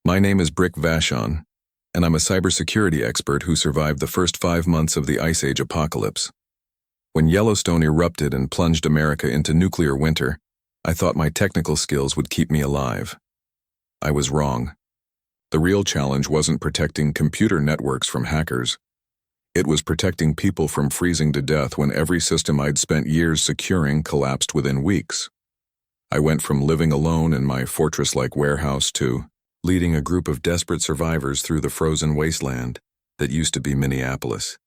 My name is Bleak Voices, and I'm a cybersecurity expert who survived the first 5 months of the Ice Age apocalypse. When Yellowstone erupted and plunged America into nuclear winter, I thought my technical skills would keep me alive. I was wrong. The real challenge wasn't protecting computer networks from hackers. It was protecting people from freezing to death when every system I'd spent years securing collapsed within weeks. I went from living alone in my fortress-like warehouse to leading a group of desperate survivors through the frozen wasteland that used to be Minneapolis.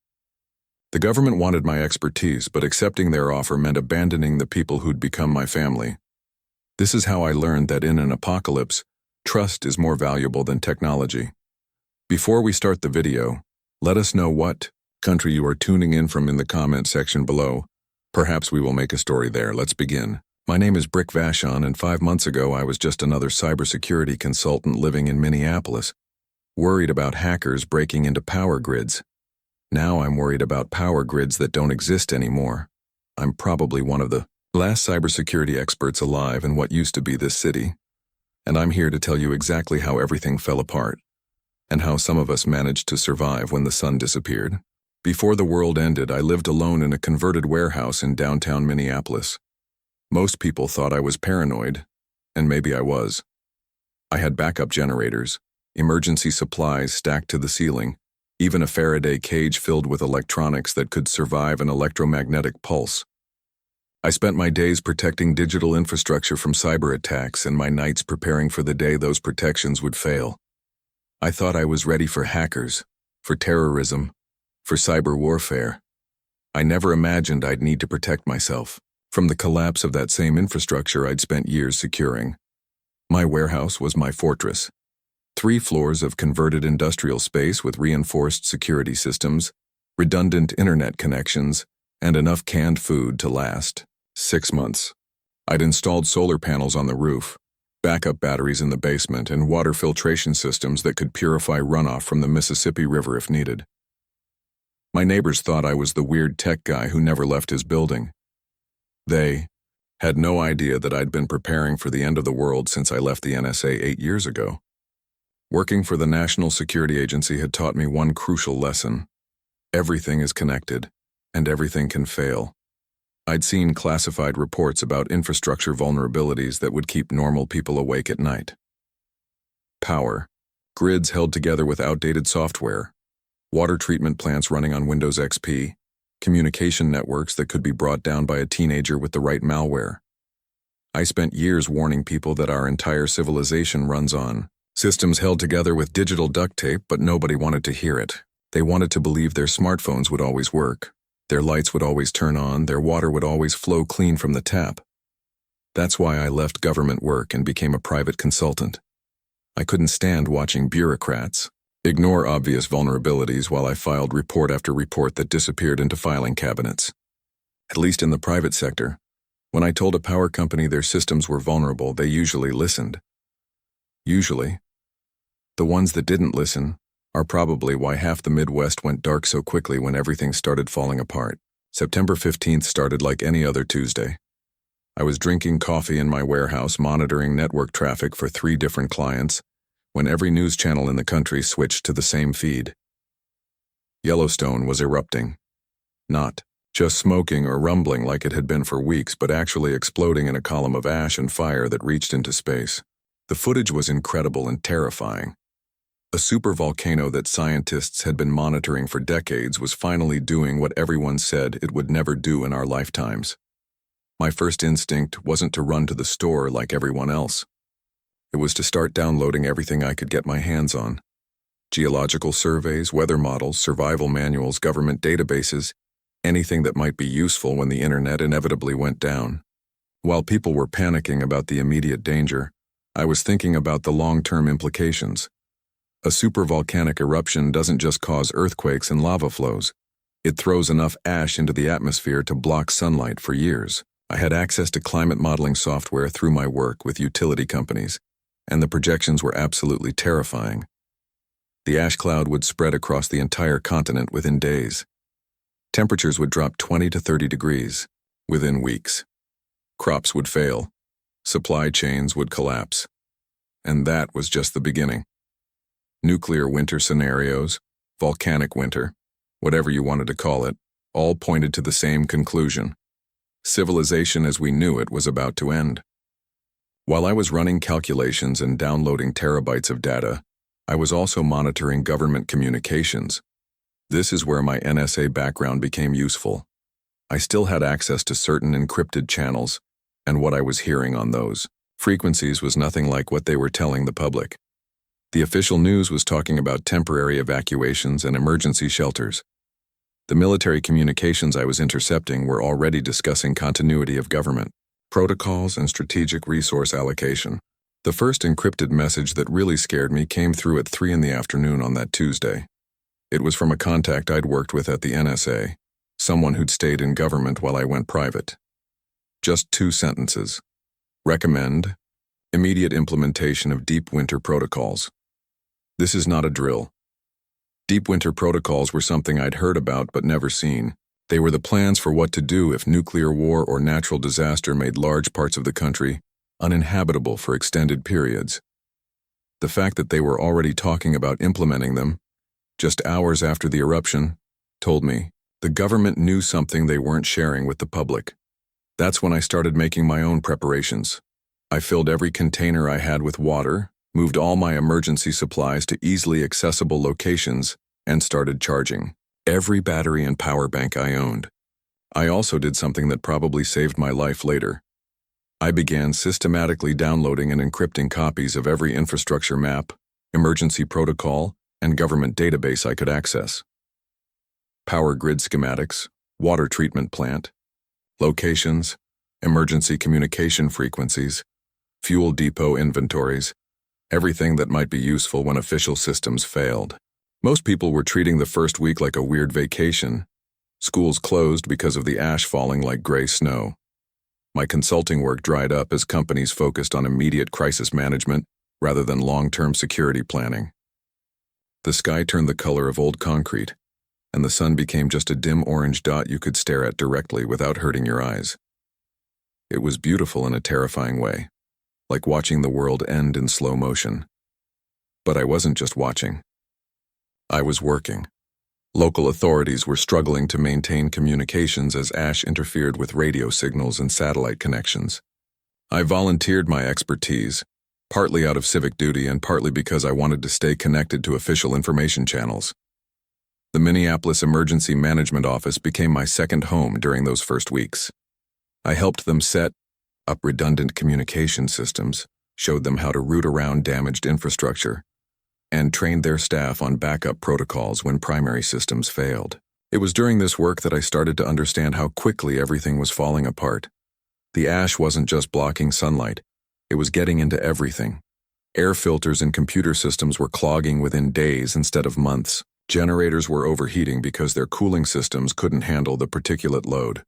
The government wanted my expertise, but accepting their offer meant abandoning the people who'd become my family. This is how I learned that in an apocalypse, trust is more valuable than technology. Before we start the video, let us know what country you are tuning in from in the comment section below. Perhaps we will make a story there. Let's begin. My name is Bleak Voices, and 5 months ago I was just another cybersecurity consultant living in Minneapolis, worried about hackers breaking into power grids. Now I'm worried about power grids that don't exist anymore. I'm probably one of the last cybersecurity experts alive in what used to be this city. And I'm here to tell you exactly how everything fell apart, and how some of us managed to survive when the sun disappeared. Before the world ended, I lived alone in a converted warehouse in downtown Minneapolis. Most people thought I was paranoid, and maybe I was. I had backup generators, emergency supplies stacked to the ceiling, even a Faraday cage filled with electronics that could survive an electromagnetic pulse. I spent my days protecting digital infrastructure from cyber attacks and my nights preparing for the day those protections would fail. I thought I was ready for hackers, for terrorism, for cyber warfare. I never imagined I'd need to protect myself from the collapse of that same infrastructure I'd spent years securing. My warehouse was my fortress. 3 floors of converted industrial space with reinforced security systems, redundant internet connections, and enough canned food to last 6 months. I'd installed solar panels on the roof, backup batteries in the basement, and water filtration systems that could purify runoff from the Mississippi River if needed. My neighbors thought I was the weird tech guy who never left his building. They had no idea that I'd been preparing for the end of the world since I left the NSA 8 years ago. Working for the National Security Agency had taught me one crucial lesson. Everything is connected, and everything can fail. I'd seen classified reports about infrastructure vulnerabilities that would keep normal people awake at night. Power. Grids held together with outdated software. Water treatment plants running on Windows XP. Communication networks that could be brought down by a teenager with the right malware. I spent years warning people that our entire civilization runs on systems held together with digital duct tape, but nobody wanted to hear it. They wanted to believe their smartphones would always work, their lights would always turn on, their water would always flow clean from the tap. That's why I left government work and became a private consultant. I couldn't stand watching bureaucrats ignore obvious vulnerabilities while I filed report after report that disappeared into filing cabinets. At least in the private sector, when I told a power company their systems were vulnerable, they usually listened. Usually. The ones that didn't listen are probably why half the Midwest went dark so quickly when everything started falling apart. September 15th started like any other Tuesday. I was drinking coffee in my warehouse, monitoring network traffic for 3 different clients, when every news channel in the country switched to the same feed. Yellowstone was erupting. Not just smoking or rumbling like it had been for weeks, but actually exploding in a column of ash and fire that reached into space. The footage was incredible and terrifying. A supervolcano that scientists had been monitoring for decades was finally doing what everyone said it would never do in our lifetimes. My first instinct wasn't to run to the store like everyone else. It was to start downloading everything I could get my hands on. Geological surveys, weather models, survival manuals, government databases, anything that might be useful when the internet inevitably went down. While people were panicking about the immediate danger, I was thinking about the long-term implications. A supervolcanic eruption doesn't just cause earthquakes and lava flows. It throws enough ash into the atmosphere to block sunlight for years. I had access to climate modeling software through my work with utility companies, and the projections were absolutely terrifying. The ash cloud would spread across the entire continent within days. Temperatures would drop 20 to 30 degrees within weeks. Crops would fail. Supply chains would collapse. And that was just the beginning. nuclear winter scenarios, volcanic winter, whatever you wanted to call it, all pointed to the same conclusion. Civilization as we knew it was about to end. While I was running calculations and downloading terabytes of data, I was also monitoring government communications. This is where my NSA background became useful. I still had access to certain encrypted channels, and what I was hearing on those frequencies was nothing like what they were telling the public. The official news was talking about temporary evacuations and emergency shelters. The military communications I was intercepting were already discussing continuity of government, protocols, and strategic resource allocation. The first encrypted message that really scared me came through at 3 in the afternoon on that Tuesday. It was from a contact I'd worked with at the NSA, someone who'd stayed in government while I went private. Just 2 sentences. Recommend immediate implementation of deep winter protocols. This is not a drill. Deep winter protocols were something I'd heard about but never seen. They were the plans for what to do if nuclear war or natural disaster made large parts of the country uninhabitable for extended periods. The fact that they were already talking about implementing them, just hours after the eruption, told me the government knew something they weren't sharing with the public. That's when I started making my own preparations. I filled every container I had with water, moved all my emergency supplies to easily accessible locations, and started charging every battery and power bank I owned. I also did something that probably saved my life later. I began systematically downloading and encrypting copies of every infrastructure map, emergency protocol, and government database I could access. Power grid schematics, water treatment plant, locations, emergency communication frequencies, fuel depot inventories, everything that might be useful when official systems failed. Most people were treating the first week like a weird vacation. Schools closed because of the ash falling like gray snow. My consulting work dried up as companies focused on immediate crisis management rather than long-term security planning. The sky turned the color of old concrete, and the sun became just a dim orange dot you could stare at directly without hurting your eyes. It was beautiful in a terrifying way, like watching the world end in slow motion. But I wasn't just watching. I was working. Local authorities were struggling to maintain communications as ash interfered with radio signals and satellite connections. I volunteered my expertise, partly out of civic duty and partly because I wanted to stay connected to official information channels. The Minneapolis Emergency Management Office became my second home during those first weeks. I helped them set up redundant communication systems, showed them how to route around damaged infrastructure, and trained their staff on backup protocols when primary systems failed. It was during this work that I started to understand how quickly everything was falling apart. The ash wasn't just blocking sunlight, it was getting into everything. Air filters and computer systems were clogging within days instead of months. Generators were overheating because their cooling systems couldn't handle the particulate load.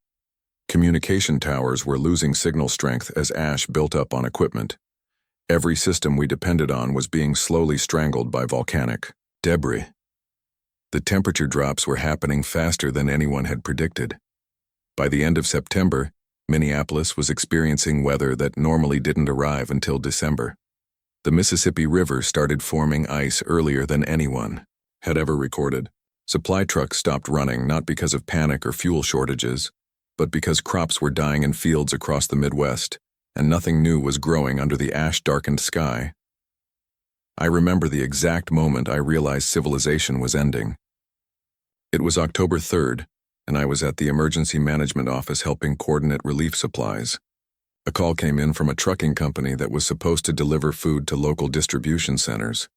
Communication towers were losing signal strength as ash built up on equipment. Every system we depended on was being slowly strangled by volcanic debris. The temperature drops were happening faster than anyone had predicted. By the end of September, Minneapolis was experiencing weather that normally didn't arrive until December. The Mississippi River started forming ice earlier than anyone had ever recorded. Supply trucks stopped running not because of panic or fuel shortages, but because crops were dying in fields across the Midwest, and nothing new was growing under the ash-darkened sky. I remember the exact moment I realized civilization was ending. It was October 3rd, and I was at the Emergency Management Office helping coordinate relief supplies. A call came in from a trucking company that was supposed to deliver food to local distribution centers.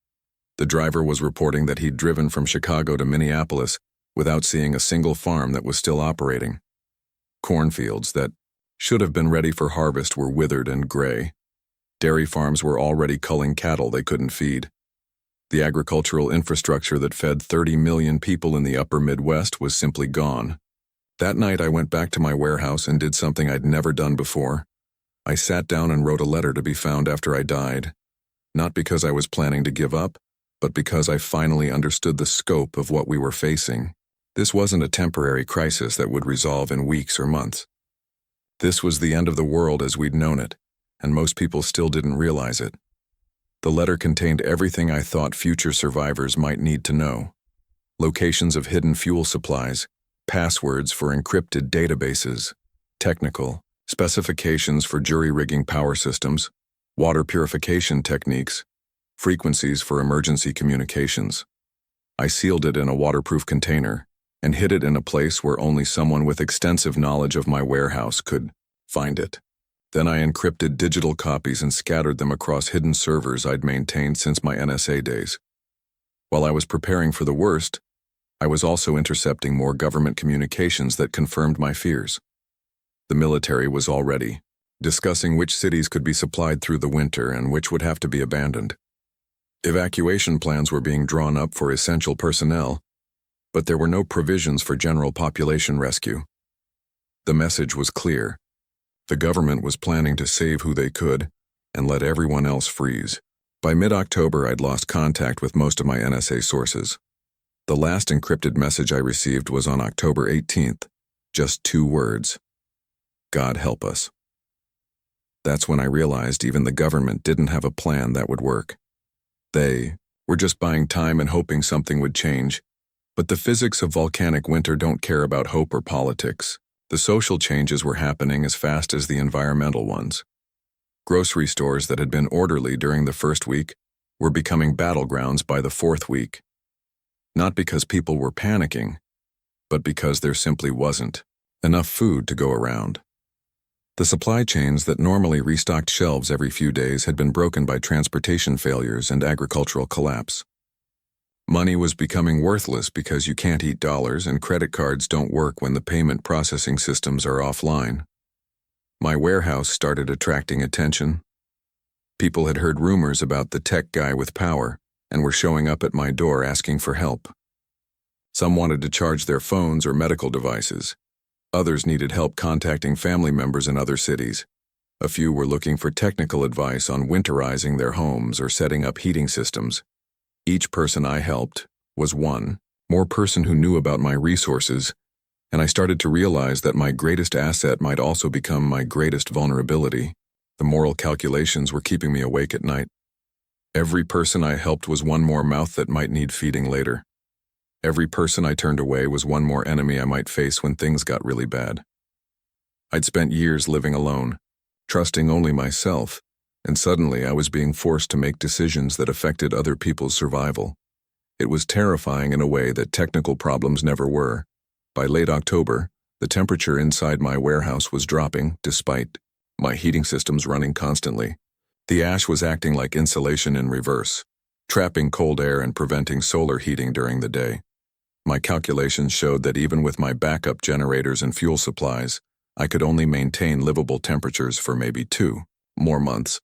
The driver was reporting that he'd driven from Chicago to Minneapolis without seeing a single farm that was still operating. Cornfields that should have been ready for harvest were withered and gray. Dairy farms were already culling cattle they couldn't feed. The agricultural infrastructure that fed 30 million people in the upper Midwest was simply gone. That night I went back to my warehouse and did something I'd never done before. I sat down and wrote a letter to be found after I died. Not because I was planning to give up, but because I finally understood the scope of what we were facing. This wasn't a temporary crisis that would resolve in weeks or months. This was the end of the world as we'd known it, and most people still didn't realize it. The letter contained everything I thought future survivors might need to know. Locations of hidden fuel supplies, passwords for encrypted databases, technical specifications for jury-rigging power systems, water purification techniques, frequencies for emergency communications. I sealed it in a waterproof container and hid it in a place where only someone with extensive knowledge of my warehouse could find it. Then I encrypted digital copies and scattered them across hidden servers I'd maintained since my NSA days. While I was preparing for the worst, I was also intercepting more government communications that confirmed my fears. The military was already discussing which cities could be supplied through the winter and which would have to be abandoned. Evacuation plans were being drawn up for essential personnel, but there were no provisions for general population rescue. The message was clear. The government was planning to save who they could and let everyone else freeze. By mid-October, I'd lost contact with most of my NSA sources. The last encrypted message I received was on October 18th, just 2 words. God help us. That's when I realized even the government didn't have a plan that would work. They were just buying time and hoping something would change. But the physics of volcanic winter don't care about hope or politics. The social changes were happening as fast as the environmental ones. Grocery stores that had been orderly during the first week were becoming battlegrounds by the 4th week. Not because people were panicking, but because there simply wasn't enough food to go around. The supply chains that normally restocked shelves every few days had been broken by transportation failures and agricultural collapse. Money was becoming worthless because you can't eat dollars and credit cards don't work when the payment processing systems are offline. My warehouse started attracting attention. People had heard rumors about the tech guy with power and were showing up at my door asking for help. Some wanted to charge their phones or medical devices. Others needed help contacting family members in other cities. A few were looking for technical advice on winterizing their homes or setting up heating systems. Each person I helped was one more person who knew about my resources, and I started to realize that my greatest asset might also become my greatest vulnerability. The moral calculations were keeping me awake at night. Every person I helped was one more mouth that might need feeding later. Every person I turned away was one more enemy I might face when things got really bad. I'd spent years living alone, trusting only myself, and suddenly I was being forced to make decisions that affected other people's survival. It was terrifying in a way that technical problems never were. By late October, the temperature inside my warehouse was dropping, despite my heating systems running constantly. The ash was acting like insulation in reverse, trapping cold air and preventing solar heating during the day. My calculations showed that even with my backup generators and fuel supplies, I could only maintain livable temperatures for maybe 2 more months.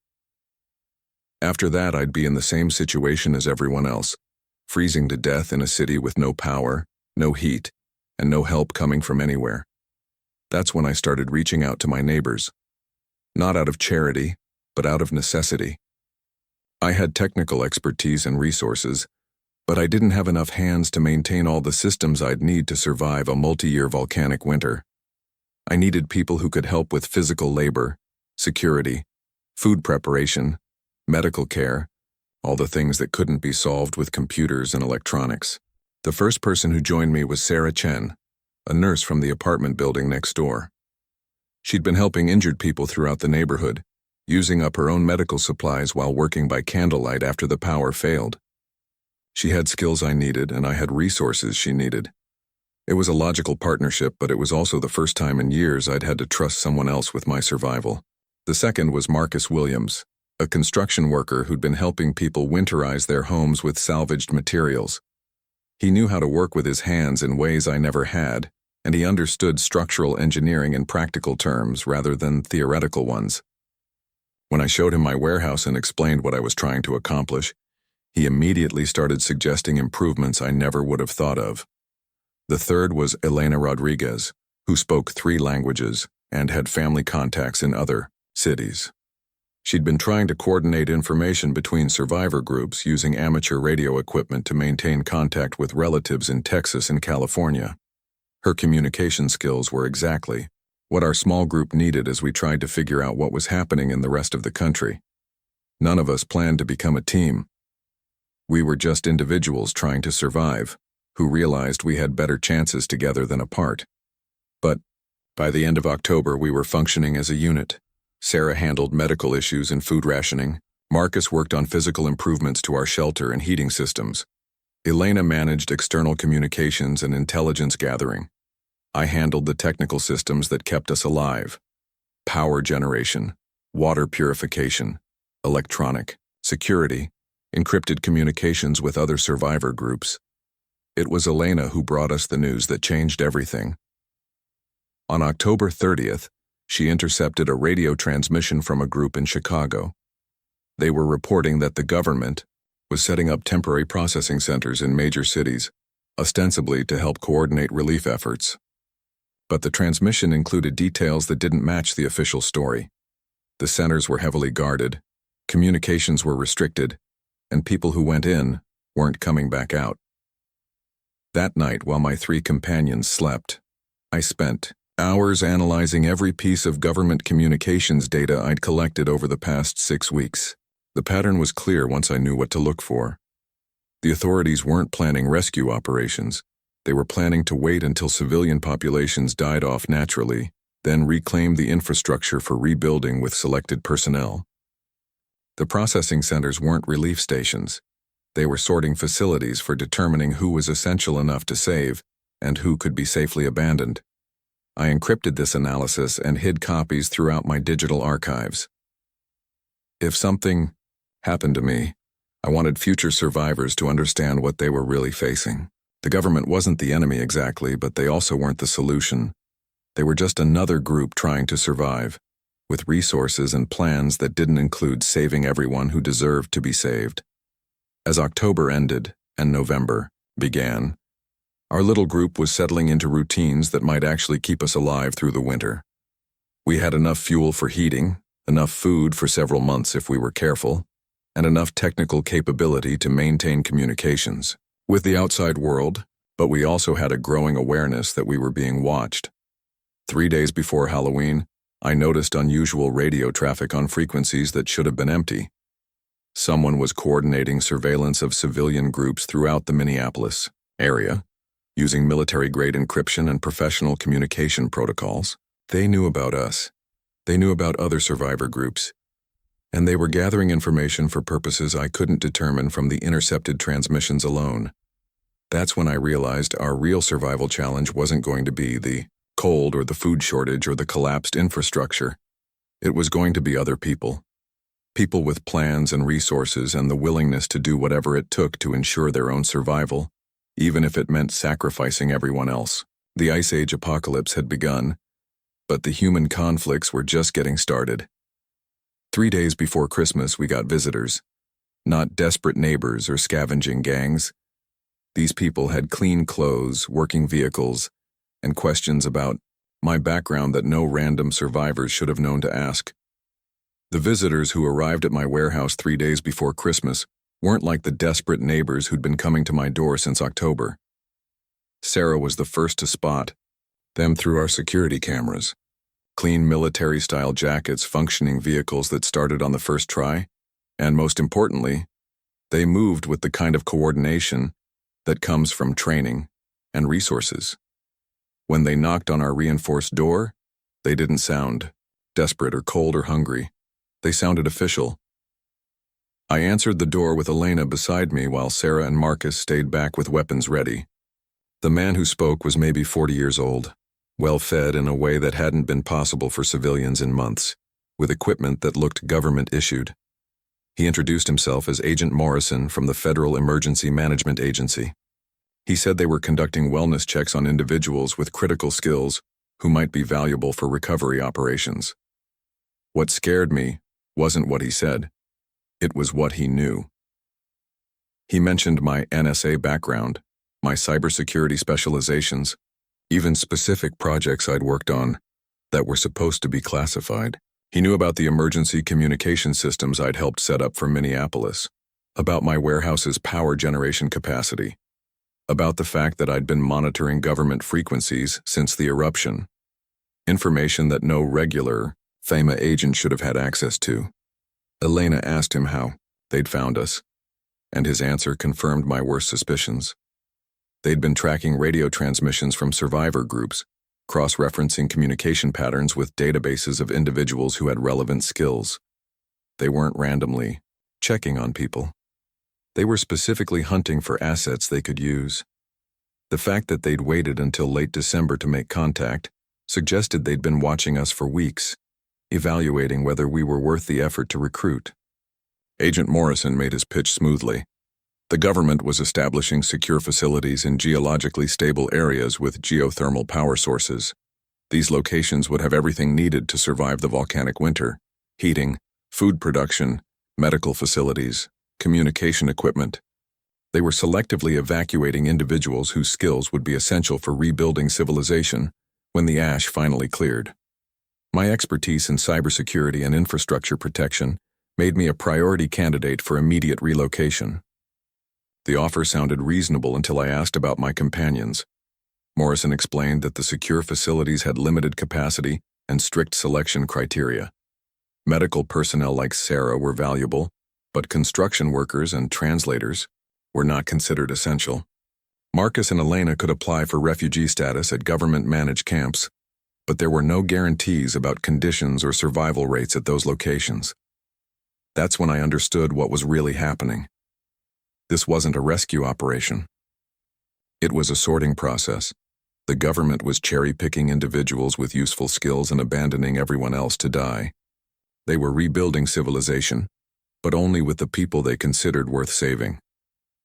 After that, I'd be in the same situation as everyone else, freezing to death in a city with no power, no heat, and no help coming from anywhere. That's when I started reaching out to my neighbors. Not out of charity, but out of necessity. I had technical expertise and resources, but I didn't have enough hands to maintain all the systems I'd need to survive a multi-year volcanic winter. I needed people who could help with physical labor, security, food preparation, medical care, all the things that couldn't be solved with computers and electronics. The first person who joined me was Sarah Chen, a nurse from the apartment building next door. She'd been helping injured people throughout the neighborhood, using up her own medical supplies while working by candlelight after the power failed. She had skills I needed, and I had resources she needed. It was a logical partnership, but it was also the first time in years I'd had to trust someone else with my survival. The second was Marcus Williams, a construction worker who'd been helping people winterize their homes with salvaged materials. He knew how to work with his hands in ways I never had, and he understood structural engineering in practical terms rather than theoretical ones. When I showed him my warehouse and explained what I was trying to accomplish, he immediately started suggesting improvements I never would have thought of. The third was Elena Rodriguez, who spoke 3 languages and had family contacts in other cities. She'd been trying to coordinate information between survivor groups using amateur radio equipment to maintain contact with relatives in Texas and California. Her communication skills were exactly what our small group needed as we tried to figure out what was happening in the rest of the country. None of us planned to become a team. We were just individuals trying to survive, who realized we had better chances together than apart. But by the end of October, we were functioning as a unit. Sarah handled medical issues and food rationing. Marcus worked on physical improvements to our shelter and heating systems. Elena managed external communications and intelligence gathering. I handled the technical systems that kept us alive: power generation, water purification, electronic, security, encrypted communications with other survivor groups. It was Elena who brought us the news that changed everything. On October 30th, she intercepted a radio transmission from a group in Chicago. They were reporting that the government was setting up temporary processing centers in major cities, ostensibly to help coordinate relief efforts. But the transmission included details that didn't match the official story. The centers were heavily guarded, communications were restricted, and people who went in weren't coming back out. That night, while my 3 companions slept, I spent hours analyzing every piece of government communications data I'd collected over the past 6 weeks. The pattern was clear once I knew what to look for. The authorities weren't planning rescue operations. They were planning to wait until civilian populations died off naturally, then reclaim the infrastructure for rebuilding with selected personnel. The processing centers weren't relief stations. They were sorting facilities for determining who was essential enough to save and who could be safely abandoned. I encrypted this analysis and hid copies throughout my digital archives. If something happened to me, I wanted future survivors to understand what they were really facing. The government wasn't the enemy exactly, but they also weren't the solution. They were just another group trying to survive, with resources and plans that didn't include saving everyone who deserved to be saved. As October ended and November began, our little group was settling into routines that might actually keep us alive through the winter. We had enough fuel for heating, enough food for several months if we were careful, and enough technical capability to maintain communications with the outside world, but we also had a growing awareness that we were being watched. 3 days before Halloween, I noticed unusual radio traffic on frequencies that should have been empty. Someone was coordinating surveillance of civilian groups throughout the Minneapolis area, using military-grade encryption and professional communication protocols. They knew about us. They knew about other survivor groups. And they were gathering information for purposes I couldn't determine from the intercepted transmissions alone. That's when I realized our real survival challenge wasn't going to be the cold or the food shortage or the collapsed infrastructure. It was going to be other people. People with plans and resources and the willingness to do whatever it took to ensure their own survival, even if it meant sacrificing everyone else. The Ice Age apocalypse had begun, but the human conflicts were just getting started. 3 days before Christmas, we got visitors. Not desperate neighbors or scavenging gangs. These people had clean clothes, working vehicles, and questions about my background that no random survivors should have known to ask. The visitors who arrived at my warehouse 3 days before Christmas weren't like the desperate neighbors who'd been coming to my door since October. Sarah was the first to spot them through our security cameras. Clean military-style jackets, functioning vehicles that started on the first try, and most importantly, they moved with the kind of coordination that comes from training and resources. When they knocked on our reinforced door, they didn't sound desperate or cold or hungry. They sounded official. I answered the door with Elena beside me while Sarah and Marcus stayed back with weapons ready. The man who spoke was maybe 40 years old, well-fed in a way that hadn't been possible for civilians in months, with equipment that looked government-issued. He introduced himself as Agent Morrison from the Federal Emergency Management Agency. He said they were conducting wellness checks on individuals with critical skills who might be valuable for recovery operations. What scared me wasn't what he said. It was what he knew. He mentioned my NSA background, my cybersecurity specializations, even specific projects I'd worked on that were supposed to be classified. He knew about the emergency communication systems I'd helped set up for Minneapolis, about my warehouse's power generation capacity, about the fact that I'd been monitoring government frequencies since the eruption, information that no regular FEMA agent should have had access to. Elena asked him how they'd found us, and his answer confirmed my worst suspicions. They'd been tracking radio transmissions from survivor groups, cross-referencing communication patterns with databases of individuals who had relevant skills. They weren't randomly checking on people. They were specifically hunting for assets they could use. The fact that they'd waited until late December to make contact suggested they'd been watching us for weeks, evaluating whether we were worth the effort to recruit. Agent Morrison made his pitch smoothly. The government was establishing secure facilities in geologically stable areas with geothermal power sources. These locations would have everything needed to survive the volcanic winter: heating, food production, medical facilities, communication equipment. They were selectively evacuating individuals whose skills would be essential for rebuilding civilization when the ash finally cleared. My expertise in cybersecurity and infrastructure protection made me a priority candidate for immediate relocation. The offer sounded reasonable until I asked about my companions. Morrison explained that the secure facilities had limited capacity and strict selection criteria. Medical personnel like Sarah were valuable, but construction workers and translators were not considered essential. Marcus and Elena could apply for refugee status at government-managed camps, but there were no guarantees about conditions or survival rates at those locations. That's when I understood what was really happening. This wasn't a rescue operation. It was a sorting process. The government was cherry-picking individuals with useful skills and abandoning everyone else to die. They were rebuilding civilization, but only with the people they considered worth saving.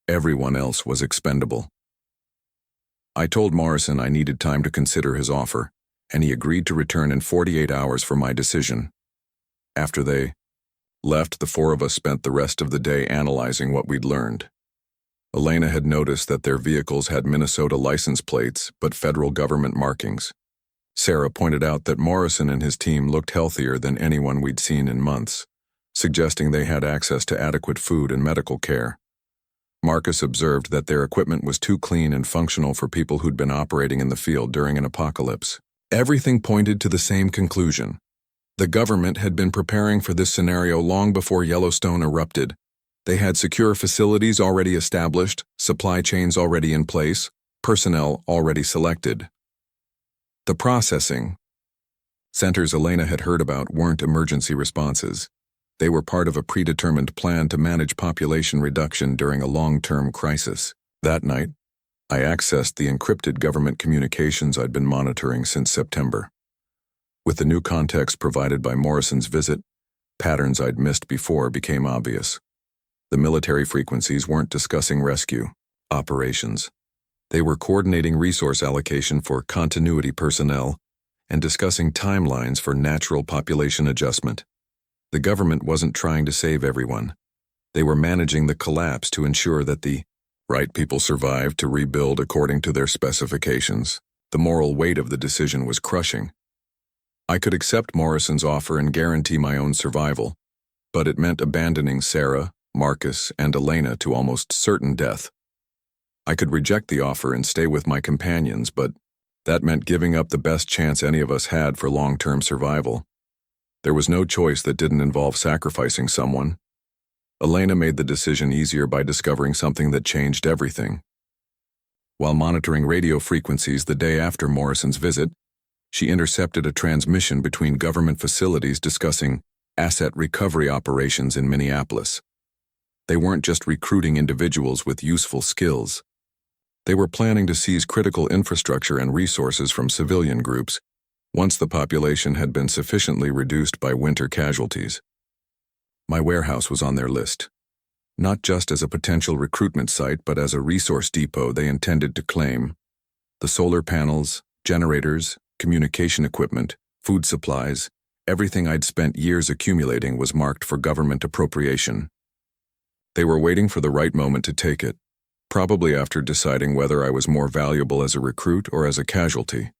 Everyone else was expendable. I told Morrison I needed time to consider his offer, and he agreed to return in 48 hours for my decision. After they left, the four of us spent the rest of the day analyzing what we'd learned. Elena had noticed that their vehicles had Minnesota license plates but federal government markings. Sarah pointed out that Morrison and his team looked healthier than anyone we'd seen in months, suggesting they had access to adequate food and medical care. Marcus observed that their equipment was too clean and functional for people who'd been operating in the field during an apocalypse. Everything pointed to the same conclusion. The government had been preparing for this scenario long before Yellowstone erupted. They had secure facilities already established, supply chains already in place, personnel already selected. The processing centers Elena had heard about weren't emergency responses. They were part of a predetermined plan to manage population reduction during a long-term crisis. That night, I accessed the encrypted government communications I'd been monitoring since September. With the new context provided by Morrison's visit, patterns I'd missed before became obvious. The military frequencies weren't discussing rescue operations. They were coordinating resource allocation for continuity personnel and discussing timelines for natural population adjustment. The government wasn't trying to save everyone. They were managing the collapse to ensure that the right people survived to rebuild according to their specifications. The moral weight of the decision was crushing. I could accept Morrison's offer and guarantee my own survival, but it meant abandoning Sarah, Marcus, and Elena to almost certain death. I could reject the offer and stay with my companions, but that meant giving up the best chance any of us had for long-term survival. There was no choice that didn't involve sacrificing someone. Elena made the decision easier by discovering something that changed everything. While monitoring radio frequencies the day after Morrison's visit, she intercepted a transmission between government facilities discussing asset recovery operations in Minneapolis. They weren't just recruiting individuals with useful skills. They were planning to seize critical infrastructure and resources from civilian groups once the population had been sufficiently reduced by winter casualties. My warehouse was on their list, not just as a potential recruitment site but as a resource depot they intended to claim. The solar panels, generators, communication equipment, food supplies, everything I'd spent years accumulating was marked for government appropriation. They were waiting for the right moment to take it, probably after deciding whether I was more valuable as a recruit or as a casualty.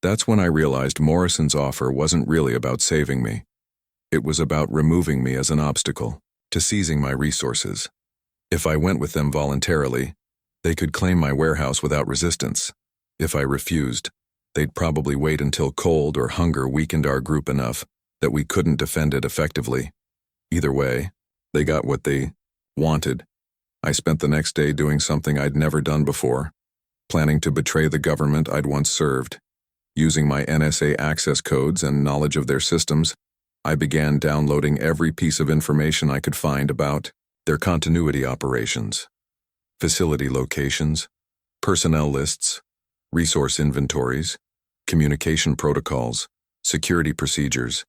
That's when I realized Morrison's offer wasn't really about saving me. It was about removing me as an obstacle to seizing my resources. If I went with them voluntarily, they could claim my warehouse without resistance. If I refused, they'd probably wait until cold or hunger weakened our group enough that we couldn't defend it effectively. Either way, they got what they wanted. I spent the next day doing something I'd never done before, planning to betray the government I'd once served. Using my NSA access codes and knowledge of their systems, I began downloading every piece of information I could find about their continuity operations, facility locations, personnel lists, resource inventories, communication protocols, security procedures,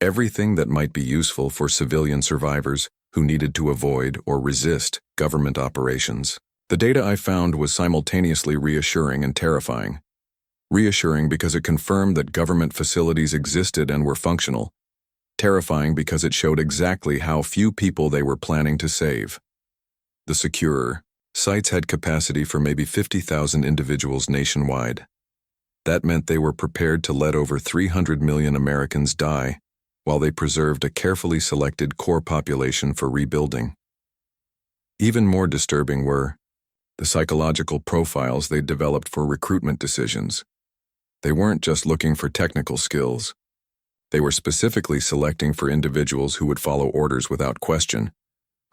everything that might be useful for civilian survivors who needed to avoid or resist government operations. The data I found was simultaneously reassuring and terrifying. Reassuring because it confirmed that government facilities existed and were functional. Terrifying because it showed exactly how few people they were planning to save. The secure sites had capacity for maybe 50,000 individuals nationwide. That meant they were prepared to let over 300 million Americans die while they preserved a carefully selected core population for rebuilding. Even more disturbing were the psychological profiles they developed for recruitment decisions. They weren't just looking for technical skills. They were specifically selecting for individuals who would follow orders without question,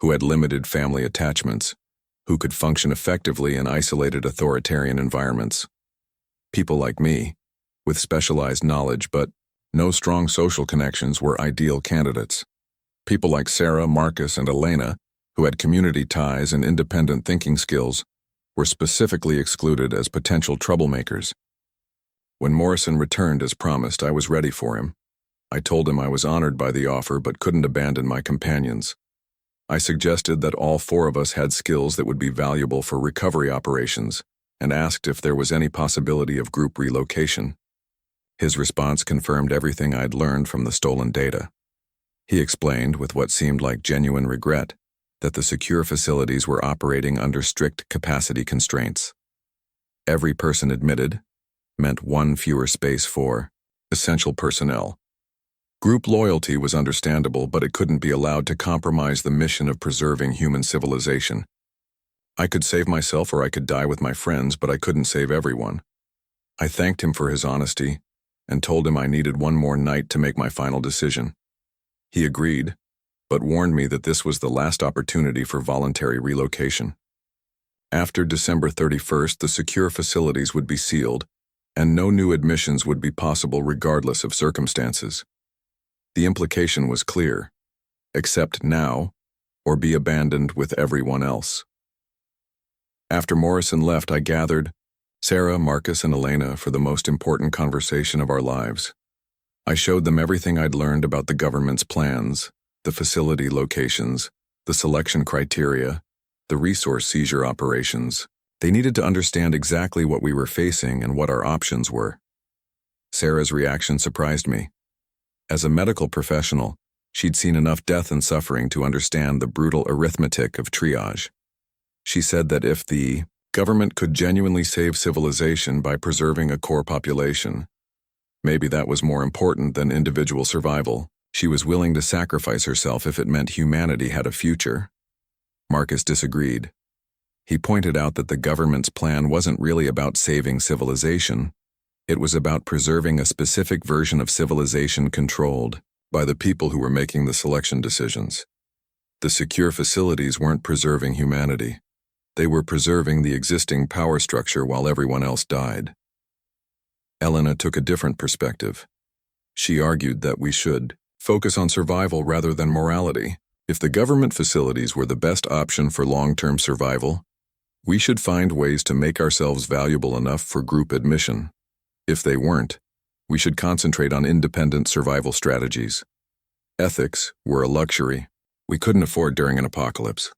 who had limited family attachments, who could function effectively in isolated authoritarian environments. People like me, with specialized knowledge but no strong social connections, were ideal candidates. People like Sarah, Marcus, and Elena, who had community ties and independent thinking skills, were specifically excluded as potential troublemakers. When Morrison returned as promised, I was ready for him. I told him I was honored by the offer but couldn't abandon my companions. I suggested that all four of us had skills that would be valuable for recovery operations and asked if there was any possibility of group relocation. His response confirmed everything I'd learned from the stolen data. He explained, with what seemed like genuine regret, that the secure facilities were operating under strict capacity constraints. Every person admitted meant one fewer space for essential personnel. Group loyalty was understandable, but it couldn't be allowed to compromise the mission of preserving human civilization. I could save myself or I could die with my friends, but I couldn't save everyone. I thanked him for his honesty and told him I needed one more night to make my final decision. He agreed, but warned me that this was the last opportunity for voluntary relocation. After December 31st, the secure facilities would be sealed, and no new admissions would be possible regardless of circumstances. The implication was clear: accept now, or be abandoned with everyone else. After Morrison left, I gathered Sarah, Marcus, and Elena for the most important conversation of our lives. I showed them everything I'd learned about the government's plans, the facility locations, the selection criteria, the resource seizure operations. They needed to understand exactly what we were facing and what our options were. Sarah's reaction surprised me. As a medical professional, she'd seen enough death and suffering to understand the brutal arithmetic of triage. She said that if the government could genuinely save civilization by preserving a core population, maybe that was more important than individual survival. She was willing to sacrifice herself if it meant humanity had a future. Marcus disagreed. He pointed out that the government's plan wasn't really about saving civilization. It was about preserving a specific version of civilization controlled by the people who were making the selection decisions. The secure facilities weren't preserving humanity. They were preserving the existing power structure while everyone else died. Elena took a different perspective. She argued that we should focus on survival rather than morality. If the government facilities were the best option for long-term survival, we should find ways to make ourselves valuable enough for group admission. If they weren't, we should concentrate on independent survival strategies. Ethics were a luxury we couldn't afford during an apocalypse.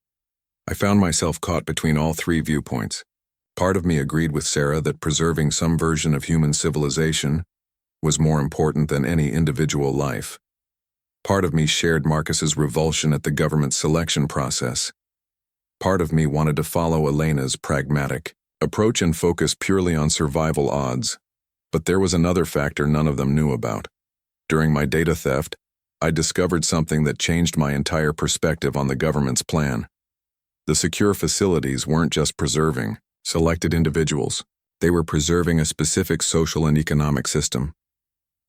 I found myself caught between all three viewpoints. Part of me agreed with Sarah that preserving some version of human civilization was more important than any individual life. Part of me shared Marcus's revulsion at the government's selection process. Part of me wanted to follow Elena's pragmatic approach and focus purely on survival odds. But there was another factor none of them knew about. During my data theft, I discovered something that changed my entire perspective on the government's plan. The secure facilities weren't just preserving selected individuals. They were preserving a specific social and economic system.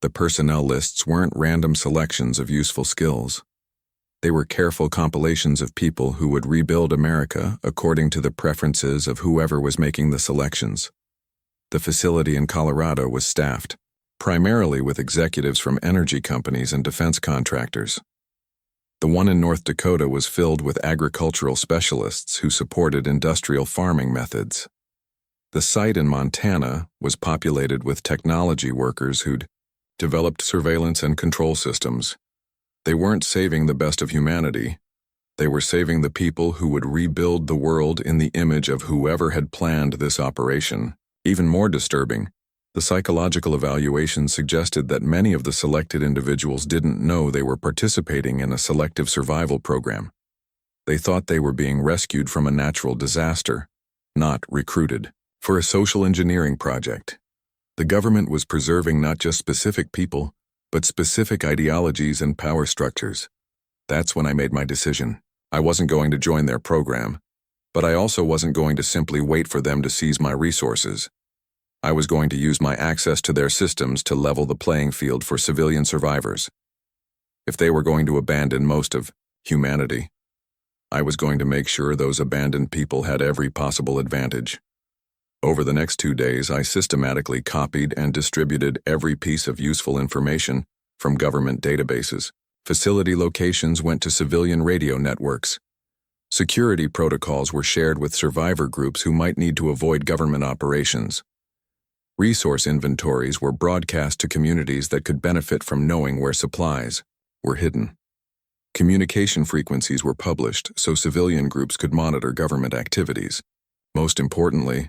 The personnel lists weren't random selections of useful skills. They were careful compilations of people who would rebuild America according to the preferences of whoever was making the selections. The facility in Colorado was staffed, primarily with executives from energy companies and defense contractors. The one in North Dakota was filled with agricultural specialists who supported industrial farming methods. The site in Montana was populated with technology workers who'd developed surveillance and control systems. They weren't saving the best of humanity. They were saving the people who would rebuild the world in the image of whoever had planned this operation. Even more disturbing, the psychological evaluation suggested that many of the selected individuals didn't know they were participating in a selective survival program. They thought they were being rescued from a natural disaster, not recruited for a social engineering project. The government was preserving not just specific people, but specific ideologies and power structures. That's when I made my decision. I wasn't going to join their program, but I also wasn't going to simply wait for them to seize my resources. I was going to use my access to their systems to level the playing field for civilian survivors. If they were going to abandon most of humanity, I was going to make sure those abandoned people had every possible advantage. Over the next 2 days, I systematically copied and distributed every piece of useful information from government databases. Facility locations went to civilian radio networks. Security protocols were shared with survivor groups who might need to avoid government operations. Resource inventories were broadcast to communities that could benefit from knowing where supplies were hidden. Communication frequencies were published so civilian groups could monitor government activities. Most importantly,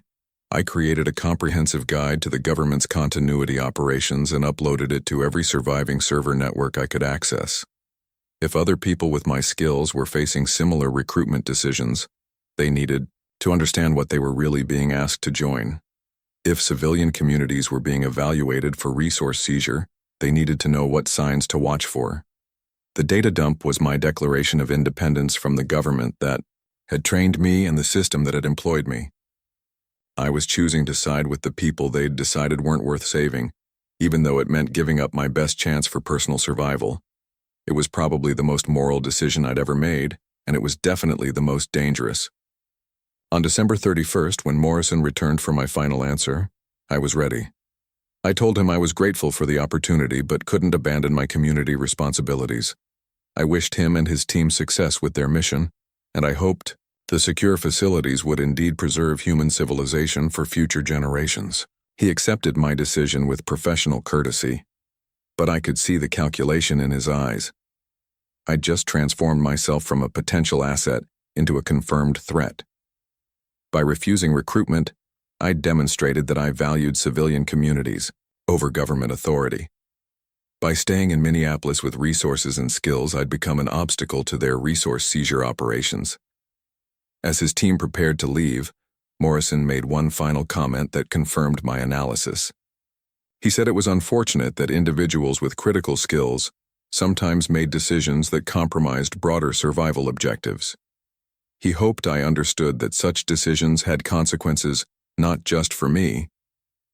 I created a comprehensive guide to the government's continuity operations and uploaded it to every surviving server network I could access. If other people with my skills were facing similar recruitment decisions, they needed to understand what they were really being asked to join. If civilian communities were being evaluated for resource seizure, they needed to know what signs to watch for. The data dump was my declaration of independence from the government that had trained me and the system that had employed me. I was choosing to side with the people they'd decided weren't worth saving, even though it meant giving up my best chance for personal survival. It was probably the most moral decision I'd ever made, and it was definitely the most dangerous. On December 31st, when Morrison returned for my final answer, I was ready. I told him I was grateful for the opportunity but couldn't abandon my community responsibilities. I wished him and his team success with their mission, and I hoped the secure facilities would indeed preserve human civilization for future generations. He accepted my decision with professional courtesy, but I could see the calculation in his eyes. I'd just transformed myself from a potential asset into a confirmed threat. By refusing recruitment, I demonstrated that I valued civilian communities over government authority. By staying in Minneapolis with resources and skills, I'd become an obstacle to their resource seizure operations. As his team prepared to leave, Morrison made one final comment that confirmed my analysis. He said it was unfortunate that individuals with critical skills sometimes made decisions that compromised broader survival objectives. He hoped I understood that such decisions had consequences not just for me,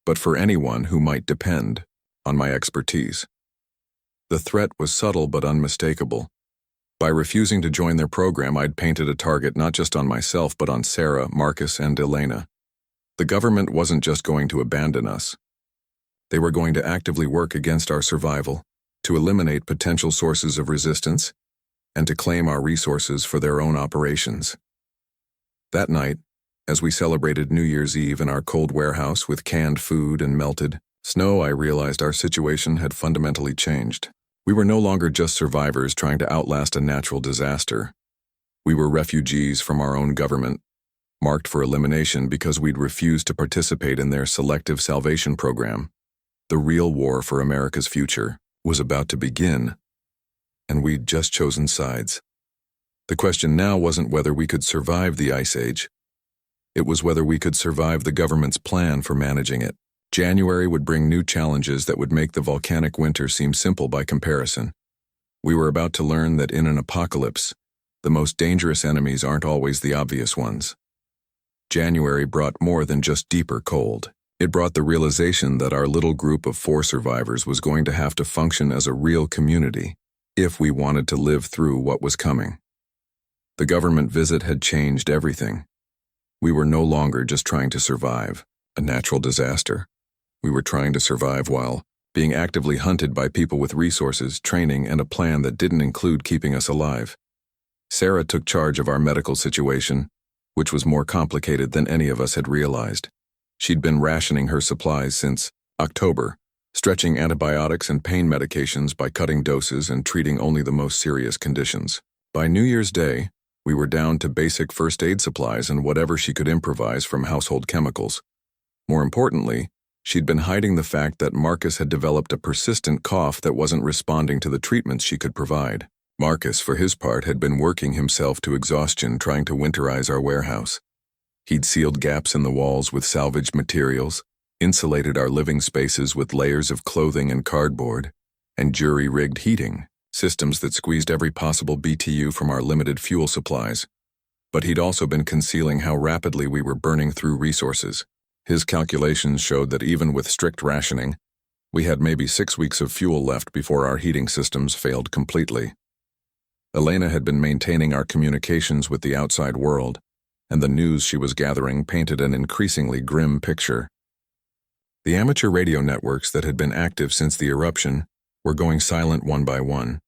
but for anyone who might depend on my expertise. The threat was subtle but unmistakable. By refusing to join their program, I'd painted a target not just on myself but on Sarah, Marcus, and Elena. The government wasn't just going to abandon us. They were going to actively work against our survival, to eliminate potential sources of resistance, and to claim our resources for their own operations. That night, as we celebrated New Year's Eve in our cold warehouse with canned food and melted snow, I realized our situation had fundamentally changed. We were no longer just survivors trying to outlast a natural disaster. We were refugees from our own government, marked for elimination because we'd refused to participate in their selective salvation program. The real war for America's future was about to begin, and we'd just chosen sides. The question now wasn't whether we could survive the Ice Age. It was whether we could survive the government's plan for managing it. January would bring new challenges that would make the volcanic winter seem simple by comparison. We were about to learn that in an apocalypse, the most dangerous enemies aren't always the obvious ones. January brought more than just deeper cold. It brought the realization that our little group of 4 survivors was going to have to function as a real community. if we wanted to live through what was coming. The government visit had changed everything. We were no longer just trying to survive a natural disaster. We were trying to survive while being actively hunted by people with resources, training, and a plan that didn't include keeping us alive. Sarah took charge of our medical situation, which was more complicated than any of us had realized. She'd been rationing her supplies since October, stretching antibiotics and pain medications by cutting doses and treating only the most serious conditions. By New Year's Day, we were down to basic first aid supplies and whatever she could improvise from household chemicals. More importantly, she'd been hiding the fact that Marcus had developed a persistent cough that wasn't responding to the treatments she could provide. Marcus, for his part, had been working himself to exhaustion trying to winterize our warehouse. He'd sealed gaps in the walls with salvaged materials, insulated our living spaces with layers of clothing and cardboard, and jury-rigged heating, systems that squeezed every possible BTU from our limited fuel supplies. But he'd also been concealing how rapidly we were burning through resources. His calculations showed that even with strict rationing, we had maybe 6 weeks of fuel left before our heating systems failed completely. Elena had been maintaining our communications with the outside world, and the news she was gathering painted an increasingly grim picture. The amateur radio networks that had been active since the eruption were going silent one by one.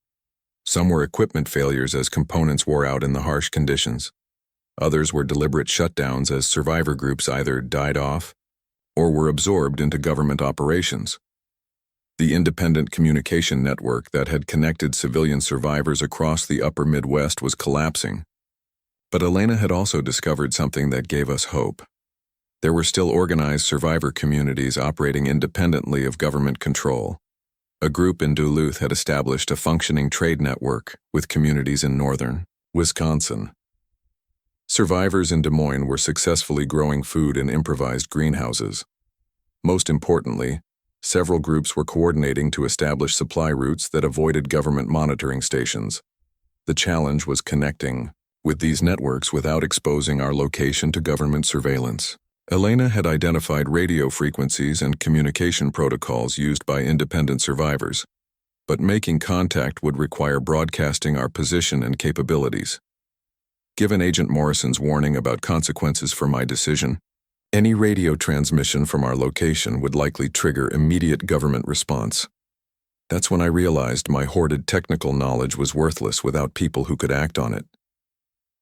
Some were equipment failures as components wore out in the harsh conditions. Others were deliberate shutdowns as survivor groups either died off or were absorbed into government operations. The independent communication network that had connected civilian survivors across the upper Midwest was collapsing. But Elena had also discovered something that gave us hope. There were still organized survivor communities operating independently of government control. A group in Duluth had established a functioning trade network with communities in northern Wisconsin. Survivors in Des Moines were successfully growing food in improvised greenhouses. Most importantly, several groups were coordinating to establish supply routes that avoided government monitoring stations. The challenge was connecting with these networks without exposing our location to government surveillance. Elena had identified radio frequencies and communication protocols used by independent survivors, but making contact would require broadcasting our position and capabilities. Given Agent Morrison's warning about consequences for my decision, any radio transmission from our location would likely trigger immediate government response. That's when I realized my hoarded technical knowledge was worthless without people who could act on it.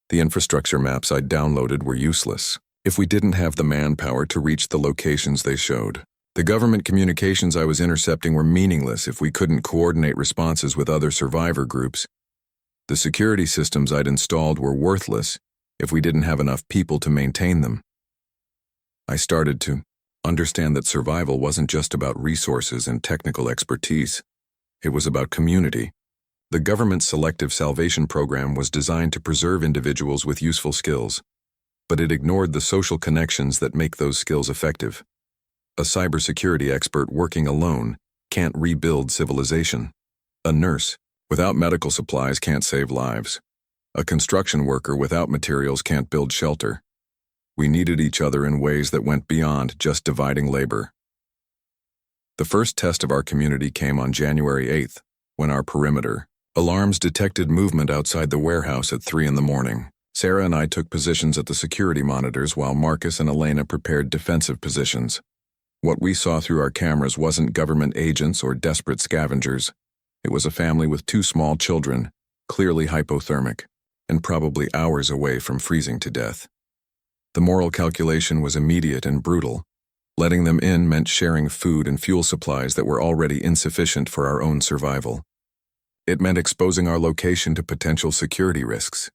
The infrastructure maps I'd downloaded were useless if we didn't have the manpower to reach the locations they showed. The government communications I was intercepting were meaningless if we couldn't coordinate responses with other survivor groups. The security systems I'd installed were worthless if we didn't have enough people to maintain them. I started to understand that survival wasn't just about resources and technical expertise. It was about community. The government's selective salvation program was designed to preserve individuals with useful skills, but it ignored the social connections that make those skills effective. A cybersecurity expert working alone can't rebuild civilization. A nurse without medical supplies can't save lives. A construction worker without materials can't build shelter. We needed each other in ways that went beyond just dividing labor. The first test of our community came on January 8th, when our perimeter alarms detected movement outside the warehouse at 3 a.m. Sarah and I took positions at the security monitors while Marcus and Elena prepared defensive positions. What we saw through our cameras wasn't government agents or desperate scavengers. It was a family with 2 small children, clearly hypothermic, and probably hours away from freezing to death. The moral calculation was immediate and brutal. Letting them in meant sharing food and fuel supplies that were already insufficient for our own survival. It meant exposing our location to potential security risks.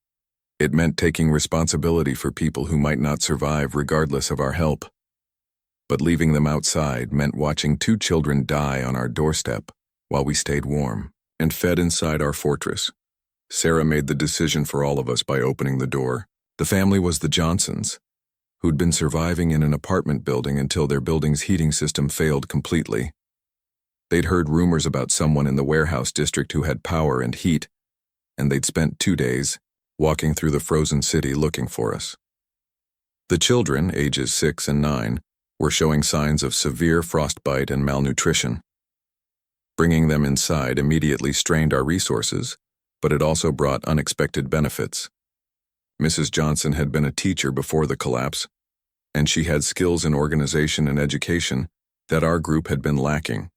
It meant taking responsibility for people who might not survive regardless of our help. But leaving them outside meant watching 2 children die on our doorstep while we stayed warm and fed inside our fortress. Sarah made the decision for all of us by opening the door. The family was the Johnsons, who'd been surviving in an apartment building until their building's heating system failed completely. They'd heard rumors about someone in the warehouse district who had power and heat, and they'd spent 2 days walking through the frozen city looking for us. The children, ages 6 and 9, were showing signs of severe frostbite and malnutrition. Bringing them inside immediately strained our resources, but it also brought unexpected benefits. Mrs. Johnson had been a teacher before the collapse, and she had skills in organization and education that our group had been lacking.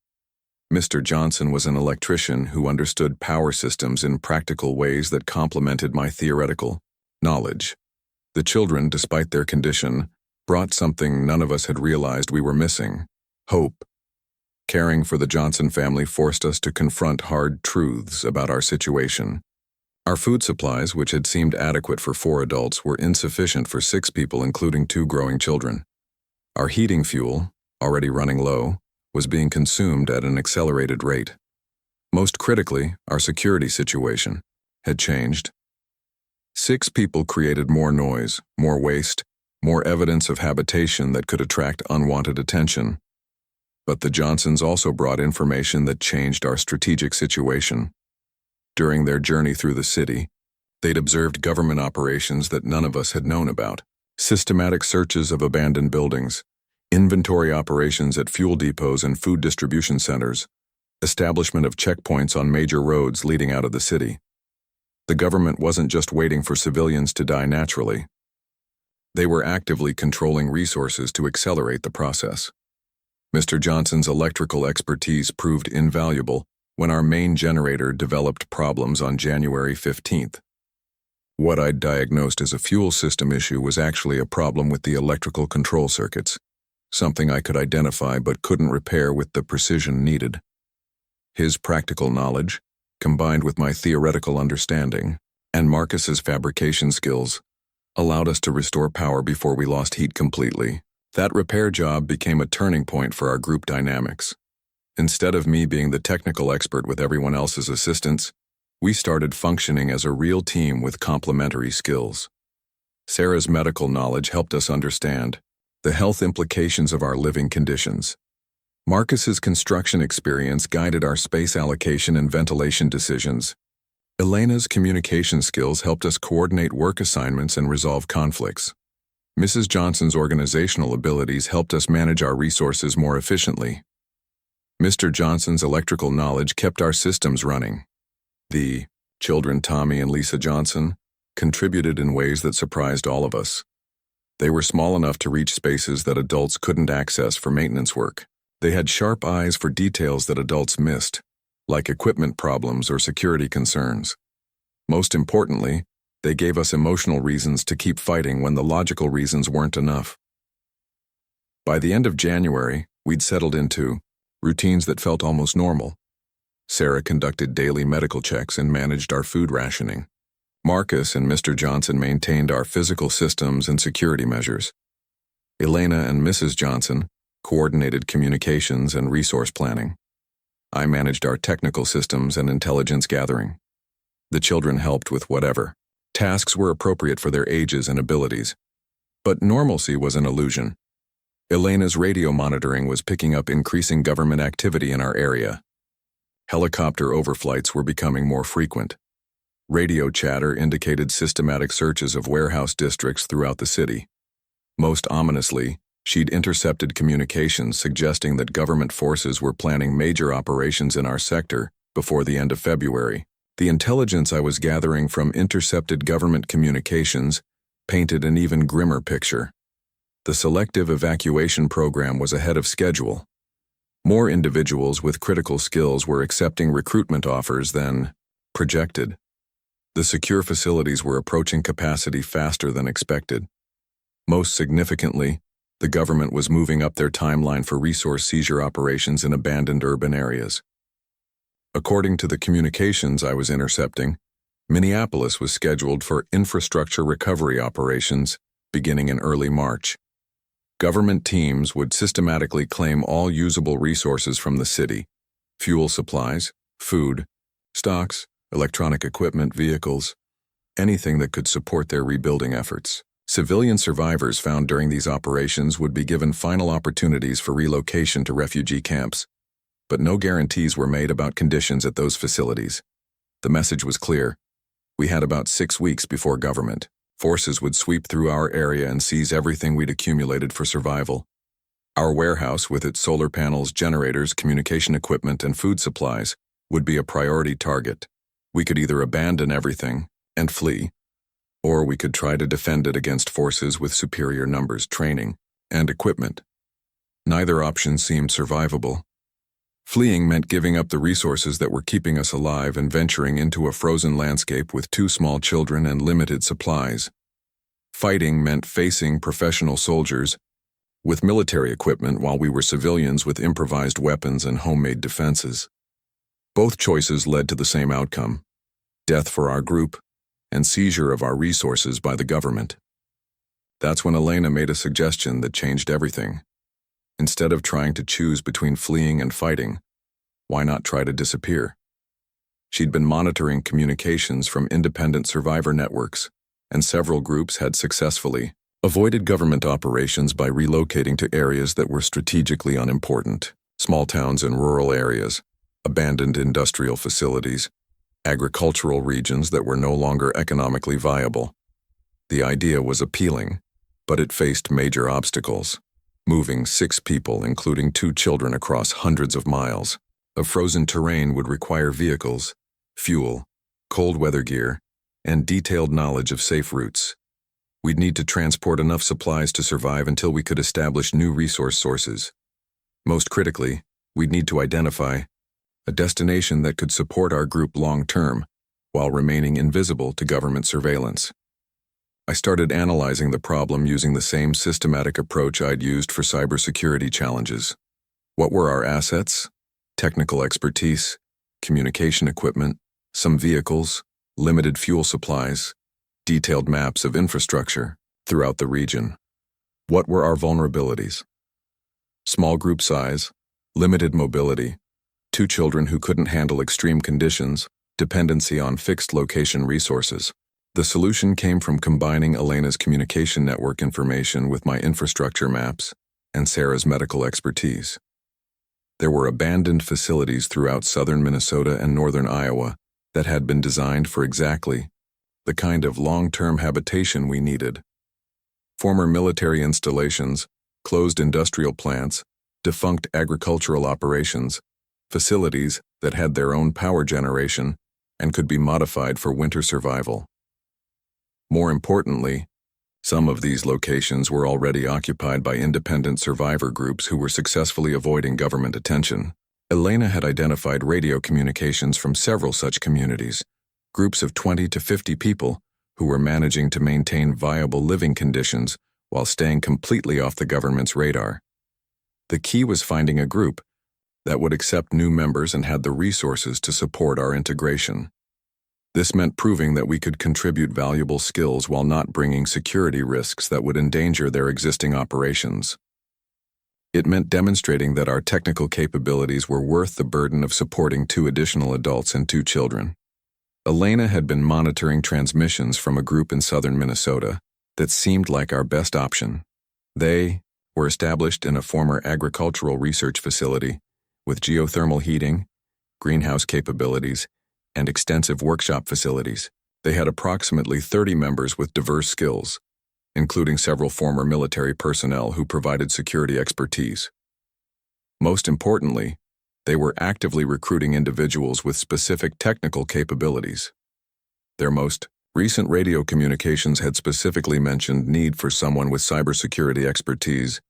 Mr. Johnson was an electrician who understood power systems in practical ways that complemented my theoretical knowledge. The children, despite their condition, brought something none of us had realized we were missing: hope. Caring for the Johnson family forced us to confront hard truths about our situation. Our food supplies, which had seemed adequate for 4 adults, were insufficient for 6 people, including 2 growing children. Our heating fuel, already running low, was being consumed at an accelerated rate. Most critically, our security situation had changed. 6 people created more noise, more waste, more evidence of habitation that could attract unwanted attention. But the Johnsons also brought information that changed our strategic situation. During their journey through the city, they'd observed government operations that none of us had known about: systematic searches of abandoned buildings, inventory operations at fuel depots and food distribution centers, establishment of checkpoints on major roads leading out of the city. The government wasn't just waiting for civilians to die naturally. They were actively controlling resources to accelerate the process. Mr. Johnson's electrical expertise proved invaluable when our main generator developed problems on January 15th. What I'd diagnosed as a fuel system issue was actually a problem with the electrical control circuits, something I could identify but couldn't repair with the precision needed. His practical knowledge, combined with my theoretical understanding, and Marcus's fabrication skills, allowed us to restore power before we lost heat completely. That repair job became a turning point for our group dynamics. Instead of me being the technical expert with everyone else's assistance, we started functioning as a real team with complementary skills. Sarah's medical knowledge helped us understand the health implications of our living conditions. Marcus's construction experience guided our space allocation and ventilation decisions. Elena's communication skills helped us coordinate work assignments and resolve conflicts. Mrs. Johnson's organizational abilities helped us manage our resources more efficiently. Mr. Johnson's electrical knowledge kept our systems running. The children, Tommy and Lisa Johnson, contributed in ways that surprised all of us. They were small enough to reach spaces that adults couldn't access for maintenance work. They had sharp eyes for details that adults missed, like equipment problems or security concerns. Most importantly, they gave us emotional reasons to keep fighting when the logical reasons weren't enough. By the end of January, we'd settled into routines that felt almost normal. Sarah conducted daily medical checks and managed our food rationing. Marcus and Mr. Johnson maintained our physical systems and security measures. Elena and Mrs. Johnson coordinated communications and resource planning. I managed our technical systems and intelligence gathering. The children helped with whatever tasks were appropriate for their ages and abilities. But normalcy was an illusion. Elena's radio monitoring was picking up increasing government activity in our area. Helicopter overflights were becoming more frequent. Radio chatter indicated systematic searches of warehouse districts throughout the city. Most ominously, she'd intercepted communications suggesting that government forces were planning major operations in our sector before the end of February. The intelligence I was gathering from intercepted government communications painted an even grimmer picture. The selective evacuation program was ahead of schedule. More individuals with critical skills were accepting recruitment offers than projected. The secure facilities were approaching capacity faster than expected. Most significantly, the government was moving up their timeline for resource seizure operations in abandoned urban areas. According to the communications I was intercepting, Minneapolis was scheduled for infrastructure recovery operations beginning in early March. Government teams would systematically claim all usable resources from the city: fuel supplies, food, stocks, electronic equipment, vehicles, anything that could support their rebuilding efforts. Civilian survivors found during these operations would be given final opportunities for relocation to refugee camps, but no guarantees were made about conditions at those facilities. The message was clear. We had about 6 weeks before government forces would sweep through our area and seize everything we'd accumulated for survival. Our warehouse, with its solar panels, generators, communication equipment, and food supplies, would be a priority target. We could either abandon everything and flee, or we could try to defend it against forces with superior numbers, training, and equipment. Neither option seemed survivable. Fleeing meant giving up the resources that were keeping us alive and venturing into a frozen landscape with 2 small children and limited supplies. Fighting meant facing professional soldiers with military equipment while we were civilians with improvised weapons and homemade defenses. Both choices led to the same outcome: death for our group and seizure of our resources by the government. That's when Elena made a suggestion that changed everything. Instead of trying to choose between fleeing and fighting, why not try to disappear? She'd been monitoring communications from independent survivor networks, and several groups had successfully avoided government operations by relocating to areas that were strategically unimportant: small towns and rural areas, abandoned industrial facilities, agricultural regions that were no longer economically viable. The idea was appealing, but it faced major obstacles. Moving 6 people, including 2 children, across hundreds of miles of frozen terrain would require vehicles, fuel, cold weather gear, and detailed knowledge of safe routes. We'd need to transport enough supplies to survive until we could establish new resource sources. Most critically, we'd need to identify a destination that could support our group long-term while remaining invisible to government surveillance. I started analyzing the problem using the same systematic approach I'd used for cybersecurity challenges. What were our assets? Technical expertise, communication equipment, some vehicles, limited fuel supplies, detailed maps of infrastructure throughout the region. What were our vulnerabilities? Small group size, limited mobility, 2 children who couldn't handle extreme conditions, dependency on fixed location resources. The solution came from combining Elena's communication network information with my infrastructure maps and Sarah's medical expertise. There were abandoned facilities throughout southern Minnesota and northern Iowa that had been designed for exactly the kind of long-term habitation we needed. Former military installations, closed industrial plants, defunct agricultural operations, facilities that had their own power generation and could be modified for winter survival. More importantly, some of these locations were already occupied by independent survivor groups who were successfully avoiding government attention. Elena had identified radio communications from several such communities, groups of 20 to 50 people who were managing to maintain viable living conditions while staying completely off the government's radar. The key was finding a group that would accept new members and had the resources to support our integration. This meant proving that we could contribute valuable skills while not bringing security risks that would endanger their existing operations. It meant demonstrating that our technical capabilities were worth the burden of supporting 2 additional adults and 2 children. Elena had been monitoring transmissions from a group in southern Minnesota that seemed like our best option. They were established in a former agricultural research facility with geothermal heating, greenhouse capabilities, and extensive workshop facilities. They had approximately 30 members with diverse skills, including several former military personnel who provided security expertise. Most importantly, they were actively recruiting individuals with specific technical capabilities. Their most recent radio communications had specifically mentioned need for someone with cybersecurity expertise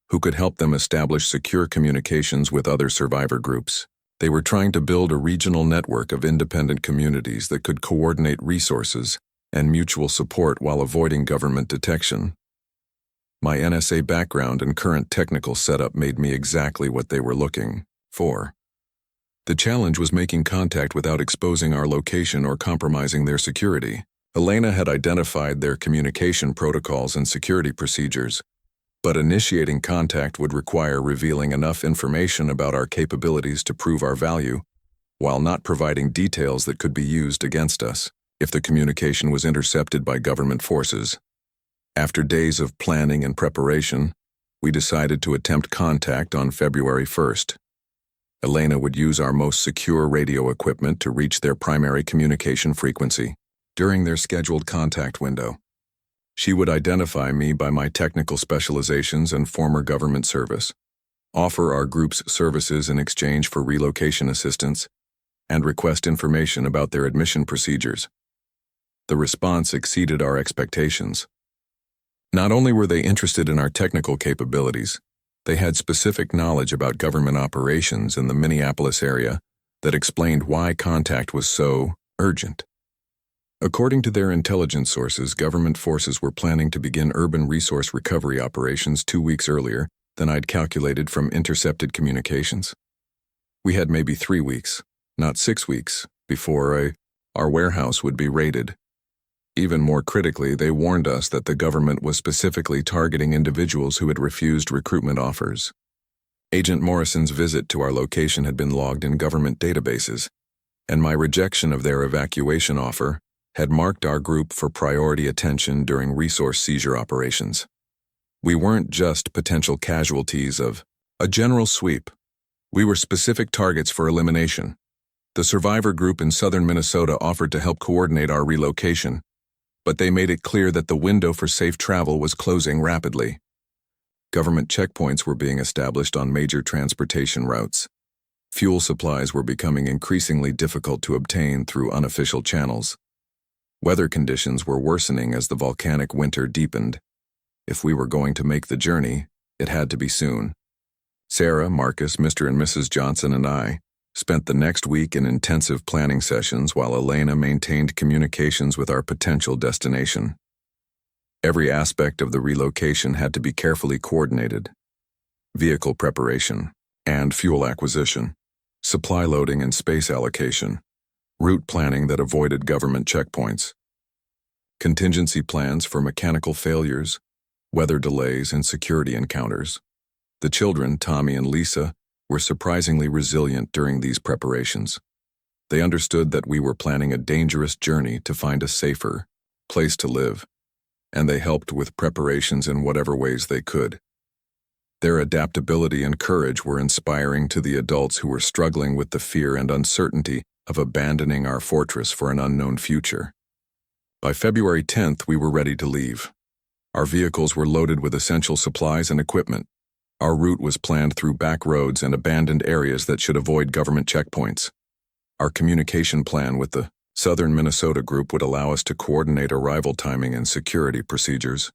who could help them establish secure communications with other survivor groups. They were trying to build a regional network of independent communities that could coordinate resources and mutual support while avoiding government detection. My NSA background and current technical setup made me exactly what they were looking for. The challenge was making contact without exposing our location or compromising their security. Elena had identified their communication protocols and security procedures, but initiating contact would require revealing enough information about our capabilities to prove our value, while not providing details that could be used against us if the communication was intercepted by government forces. After days of planning and preparation, we decided to attempt contact on February 1st. Elena would use our most secure radio equipment to reach their primary communication frequency during their scheduled contact window. She would identify me by my technical specializations and former government service, offer our group's services in exchange for relocation assistance, and request information about their admission procedures. The response exceeded our expectations. Not only were they interested in our technical capabilities, they had specific knowledge about government operations in the Minneapolis area that explained why contact was so urgent. According to their intelligence sources, government forces were planning to begin urban resource recovery operations 2 weeks earlier than I'd calculated from intercepted communications. We had maybe 3 weeks, not 6 weeks, before our warehouse would be raided. Even more critically, they warned us that the government was specifically targeting individuals who had refused recruitment offers. Agent Morrison's visit to our location had been logged in government databases, and my rejection of their evacuation offer had marked our group for priority attention during resource seizure operations. We weren't just potential casualties of a general sweep. We were specific targets for elimination. The survivor group in southern Minnesota offered to help coordinate our relocation, but they made it clear that the window for safe travel was closing rapidly. Government checkpoints were being established on major transportation routes. Fuel supplies were becoming increasingly difficult to obtain through unofficial channels. Weather conditions were worsening as the volcanic winter deepened. If we were going to make the journey, it had to be soon. Sarah, Marcus, Mr. and Mrs. Johnson, and I spent the next week in intensive planning sessions while Elena maintained communications with our potential destination. Every aspect of the relocation had to be carefully coordinated. Vehicle preparation and fuel acquisition, supply loading and space allocation, route planning that avoided government checkpoints, contingency plans for mechanical failures, weather delays, and security encounters. The children, Tommy and Lisa, were surprisingly resilient during these preparations. They understood that we were planning a dangerous journey to find a safer place to live, and they helped with preparations in whatever ways they could. Their adaptability and courage were inspiring to the adults who were struggling with the fear and uncertainty of abandoning our fortress for an unknown future. By February 10th, we were ready to leave. Our vehicles were loaded with essential supplies and equipment. Our route was planned through back roads and abandoned areas that should avoid government checkpoints. Our communication plan with the Southern Minnesota group would allow us to coordinate arrival timing and security procedures.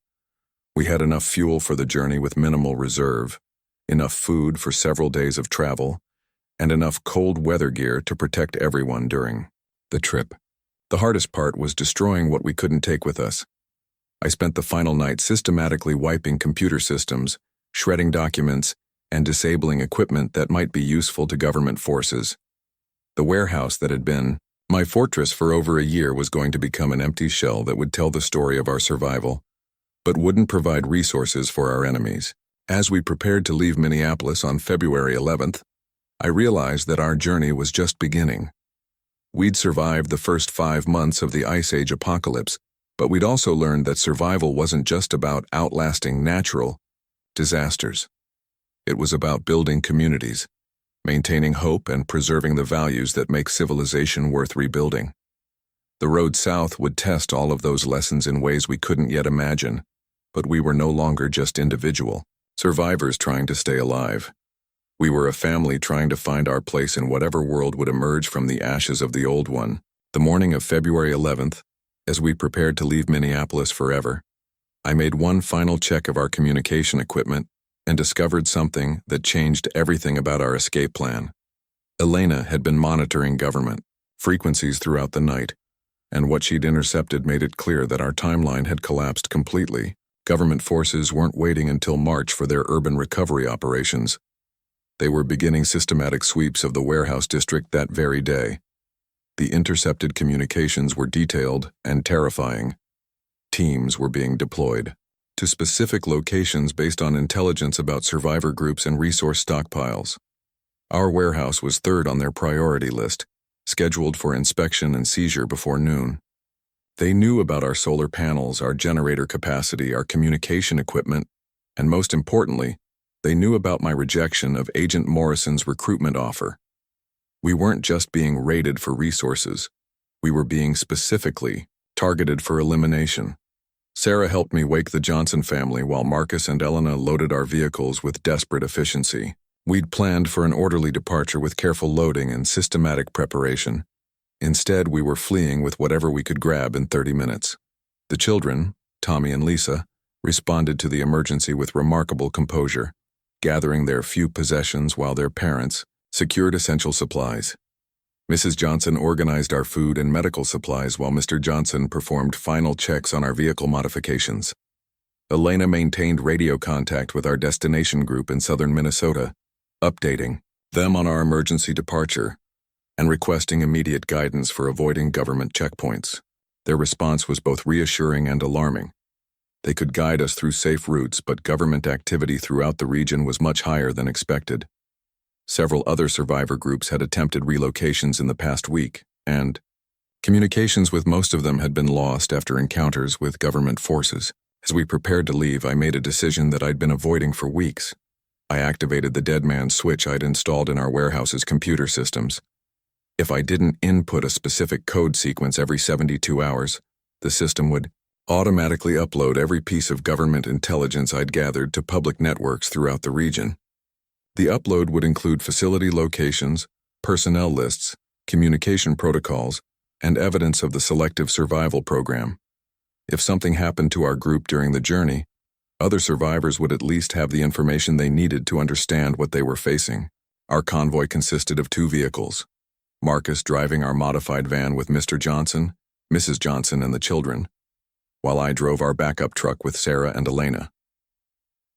We had enough fuel for the journey with minimal reserve, enough food for several days of travel, and enough cold weather gear to protect everyone during the trip. The hardest part was destroying what we couldn't take with us. I spent the final night systematically wiping computer systems, shredding documents, and disabling equipment that might be useful to government forces. The warehouse that had been my fortress for over a year was going to become an empty shell that would tell the story of our survival, but wouldn't provide resources for our enemies. As we prepared to leave Minneapolis on February 11th, I realized that our journey was just beginning. We'd survived the first 5 months of the Ice Age apocalypse, but we'd also learned that survival wasn't just about outlasting natural disasters. It was about building communities, maintaining hope, and preserving the values that make civilization worth rebuilding. The road south would test all of those lessons in ways we couldn't yet imagine, but we were no longer just individual survivors trying to stay alive. We were a family trying to find our place in whatever world would emerge from the ashes of the old one. The morning of February 11th, as we prepared to leave Minneapolis forever, I made one final check of our communication equipment and discovered something that changed everything about our escape plan. Elena had been monitoring government frequencies throughout the night, and what she'd intercepted made it clear that our timeline had collapsed completely. Government forces weren't waiting until March for their urban recovery operations. They were beginning systematic sweeps of the warehouse district that very day. The intercepted communications were detailed and terrifying. Teams were being deployed to specific locations based on intelligence about survivor groups and resource stockpiles. Our warehouse was third on their priority list, scheduled for inspection and seizure before noon. They knew about our solar panels, our generator capacity, our communication equipment, and most importantly, they knew about my rejection of Agent Morrison's recruitment offer. We weren't just being raided for resources. We were being specifically targeted for elimination. Sarah helped me wake the Johnson family while Marcus and Elena loaded our vehicles with desperate efficiency. We'd planned for an orderly departure with careful loading and systematic preparation. Instead, we were fleeing with whatever we could grab in 30 minutes. The children, Tommy and Lisa, responded to the emergency with remarkable composure, gathering their few possessions while their parents secured essential supplies. Mrs. Johnson organized our food and medical supplies while Mr. Johnson performed final checks on our vehicle modifications. Elena maintained radio contact with our destination group in southern Minnesota, updating them on our emergency departure and requesting immediate guidance for avoiding government checkpoints. Their response was both reassuring and alarming. They could guide us through safe routes, but government activity throughout the region was much higher than expected. Several other survivor groups had attempted relocations in the past week, and communications with most of them had been lost after encounters with government forces. As we prepared to leave, I made a decision that I'd been avoiding for weeks. I activated the dead man switch I'd installed in our warehouse's computer systems. If I didn't input a specific code sequence every 72 hours, the system would automatically upload every piece of government intelligence I'd gathered to public networks throughout the region. The upload would include facility locations, personnel lists, communication protocols, and evidence of the selective survival program. If something happened to our group during the journey, other survivors would at least have the information they needed to understand what they were facing. Our convoy consisted of 2 vehicles, Marcus driving our modified van with Mr. Johnson, Mrs. Johnson, and the children, while I drove our backup truck with Sarah and Elena.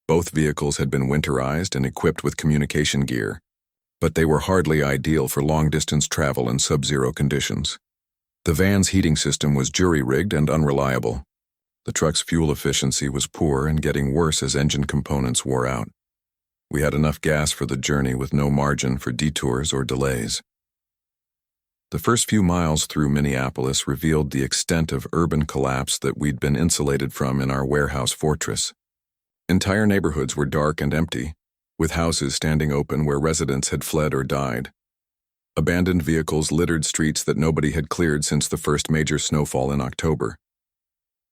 Both vehicles had been winterized and equipped with communication gear, but they were hardly ideal for long-distance travel in sub-zero conditions. The van's heating system was jury-rigged and unreliable. The truck's fuel efficiency was poor and getting worse as engine components wore out. We had enough gas for the journey with no margin for detours or delays. The first few miles through Minneapolis revealed the extent of urban collapse that we'd been insulated from in our warehouse fortress. Entire neighborhoods were dark and empty, with houses standing open where residents had fled or died. Abandoned vehicles littered streets that nobody had cleared since the first major snowfall in October.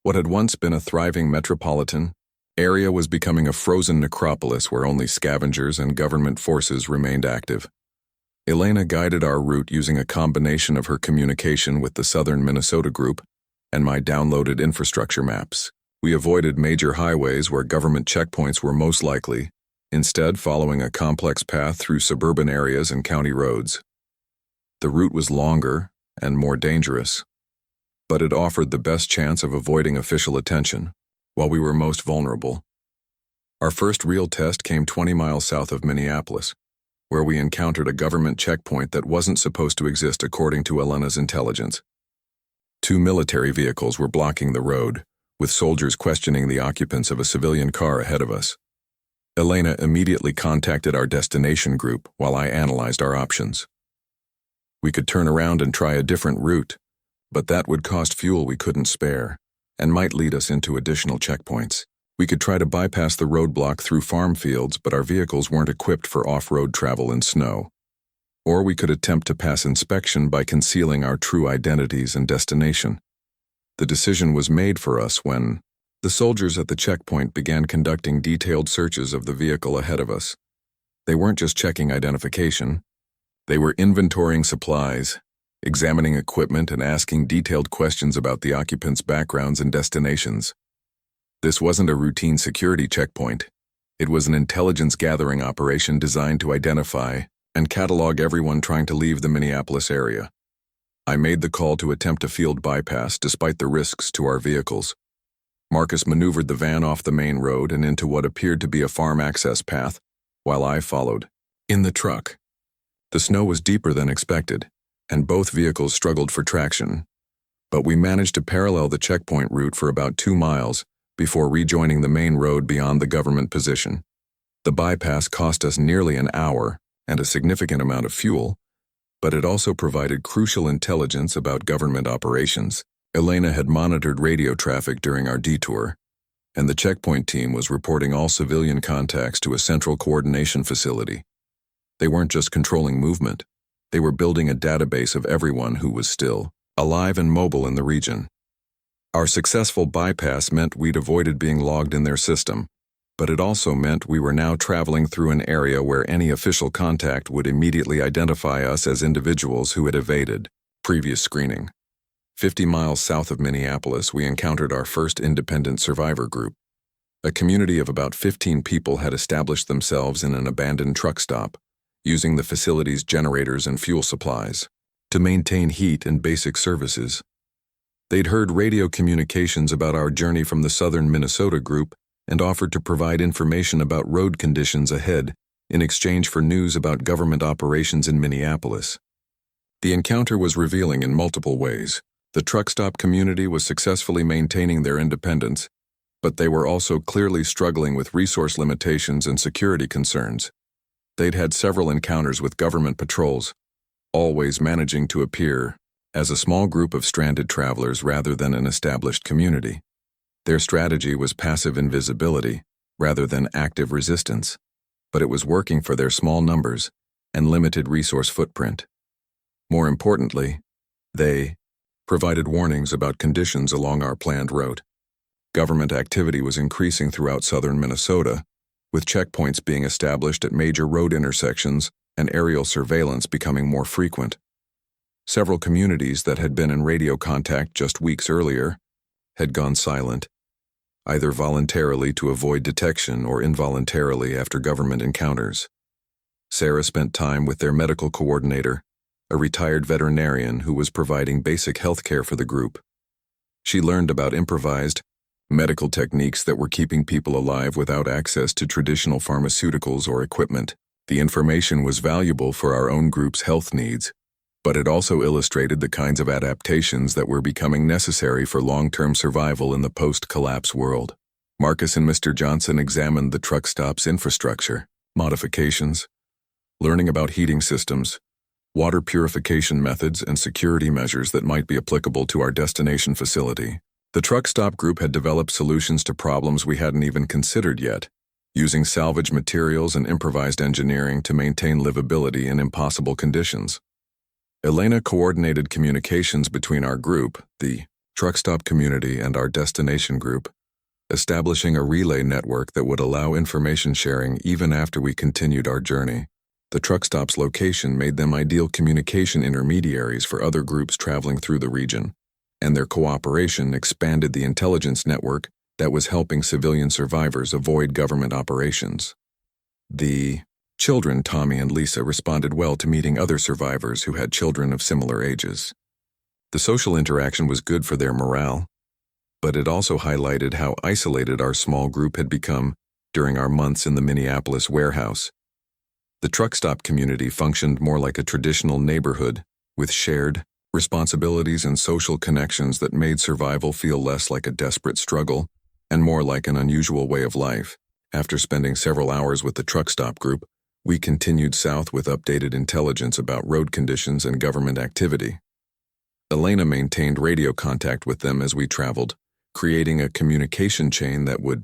What had once been a thriving metropolitan area was becoming a frozen necropolis where only scavengers and government forces remained active. Elena guided our route using a combination of her communication with the southern Minnesota group and my downloaded infrastructure maps. We avoided major highways where government checkpoints were most likely, instead following a complex path through suburban areas and county roads. The route was longer and more dangerous, but it offered the best chance of avoiding official attention while we were most vulnerable. Our first real test came 20 miles south of Minneapolis, where we encountered a government checkpoint that wasn't supposed to exist according to Elena's intelligence. 2 military vehicles were blocking the road, with soldiers questioning the occupants of a civilian car ahead of us. Elena immediately contacted our destination group while I analyzed our options. We could turn around and try a different route, but that would cost fuel we couldn't spare and might lead us into additional checkpoints. We could try to bypass the roadblock through farm fields, but our vehicles weren't equipped for off-road travel in snow. Or we could attempt to pass inspection by concealing our true identities and destination. The decision was made for us when the soldiers at the checkpoint began conducting detailed searches of the vehicle ahead of us. They weren't just checking identification. They were inventorying supplies, examining equipment, and asking detailed questions about the occupants' backgrounds and destinations. This wasn't a routine security checkpoint. It was an intelligence-gathering operation designed to identify and catalog everyone trying to leave the Minneapolis area. I made the call to attempt a field bypass despite the risks to our vehicles. Marcus maneuvered the van off the main road and into what appeared to be a farm access path, while I followed in the truck. The snow was deeper than expected, and both vehicles struggled for traction, but we managed to parallel the checkpoint route for about 2 miles before rejoining the main road beyond the government position. The bypass cost us nearly an hour and a significant amount of fuel, but it also provided crucial intelligence about government operations. Elena had monitored radio traffic during our detour, and the checkpoint team was reporting all civilian contacts to a central coordination facility. They weren't just controlling movement, they were building a database of everyone who was still alive and mobile in the region. Our successful bypass meant we'd avoided being logged in their system, but it also meant we were now traveling through an area where any official contact would immediately identify us as individuals who had evaded previous screening. 50 miles south of Minneapolis, we encountered our first independent survivor group. A community of about 15 people had established themselves in an abandoned truck stop, using the facility's generators and fuel supplies to maintain heat and basic services. They'd heard radio communications about our journey from the southern Minnesota group and offered to provide information about road conditions ahead in exchange for news about government operations in Minneapolis. The encounter was revealing in multiple ways. The truck stop community was successfully maintaining their independence, but they were also clearly struggling with resource limitations and security concerns. They'd had several encounters with government patrols, always managing to appear as a small group of stranded travelers rather than an established community. Their strategy was passive invisibility rather than active resistance, but it was working for their small numbers and limited resource footprint. More importantly, they provided warnings about conditions along our planned route. Government activity was increasing throughout southern Minnesota, with checkpoints being established at major road intersections and aerial surveillance becoming more frequent. Several communities that had been in radio contact just weeks earlier had gone silent, either voluntarily to avoid detection or involuntarily after government encounters. Sarah spent time with their medical coordinator, a retired veterinarian who was providing basic health care for the group. She learned about improvised medical techniques that were keeping people alive without access to traditional pharmaceuticals or equipment. The information was valuable for our own group's health needs, but it also illustrated the kinds of adaptations that were becoming necessary for long-term survival in the post-collapse world. Marcus and Mr. Johnson examined the truck stop's infrastructure, modifications, learning about heating systems, water purification methods, and security measures that might be applicable to our destination facility. The truck stop group had developed solutions to problems we hadn't even considered yet, using salvage materials and improvised engineering to maintain livability in impossible conditions. Elena coordinated communications between our group, the truck stop community, and our destination group, establishing a relay network that would allow information sharing even after we continued our journey. The truck stop's location made them ideal communication intermediaries for other groups traveling through the region, and their cooperation expanded the intelligence network that was helping civilian survivors avoid government operations. The children, Tommy and Lisa, responded well to meeting other survivors who had children of similar ages. The social interaction was good for their morale, but it also highlighted how isolated our small group had become during our months in the Minneapolis warehouse. The truck stop community functioned more like a traditional neighborhood, with shared responsibilities and social connections that made survival feel less like a desperate struggle and more like an unusual way of life. After spending several hours with the truck stop group, we continued south with updated intelligence about road conditions and government activity. Elena maintained radio contact with them as we traveled, creating a communication chain that would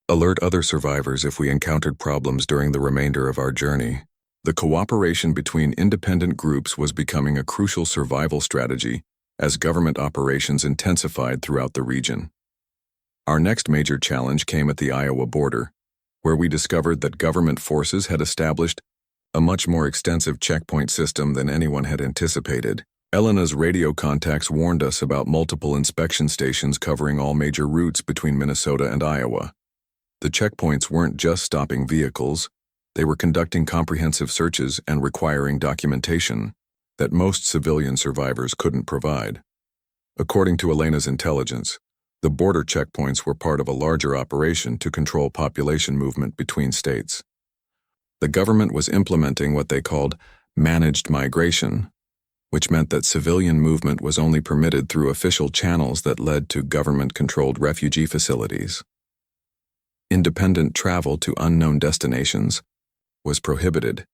alert other survivors if we encountered problems during the remainder of our journey. The cooperation between independent groups was becoming a crucial survival strategy as government operations intensified throughout the region. Our next major challenge came at the Iowa border, where we discovered that government forces had established a much more extensive checkpoint system than anyone had anticipated. Elena's radio contacts warned us about multiple inspection stations covering all major routes between Minnesota and Iowa. The checkpoints weren't just stopping vehicles, they were conducting comprehensive searches and requiring documentation that most civilian survivors couldn't provide. According to Elena's intelligence, the border checkpoints were part of a larger operation to control population movement between states. The government was implementing what they called managed migration, which meant that civilian movement was only permitted through official channels that led to government-controlled refugee facilities. Independent travel to unknown destinations was prohibited,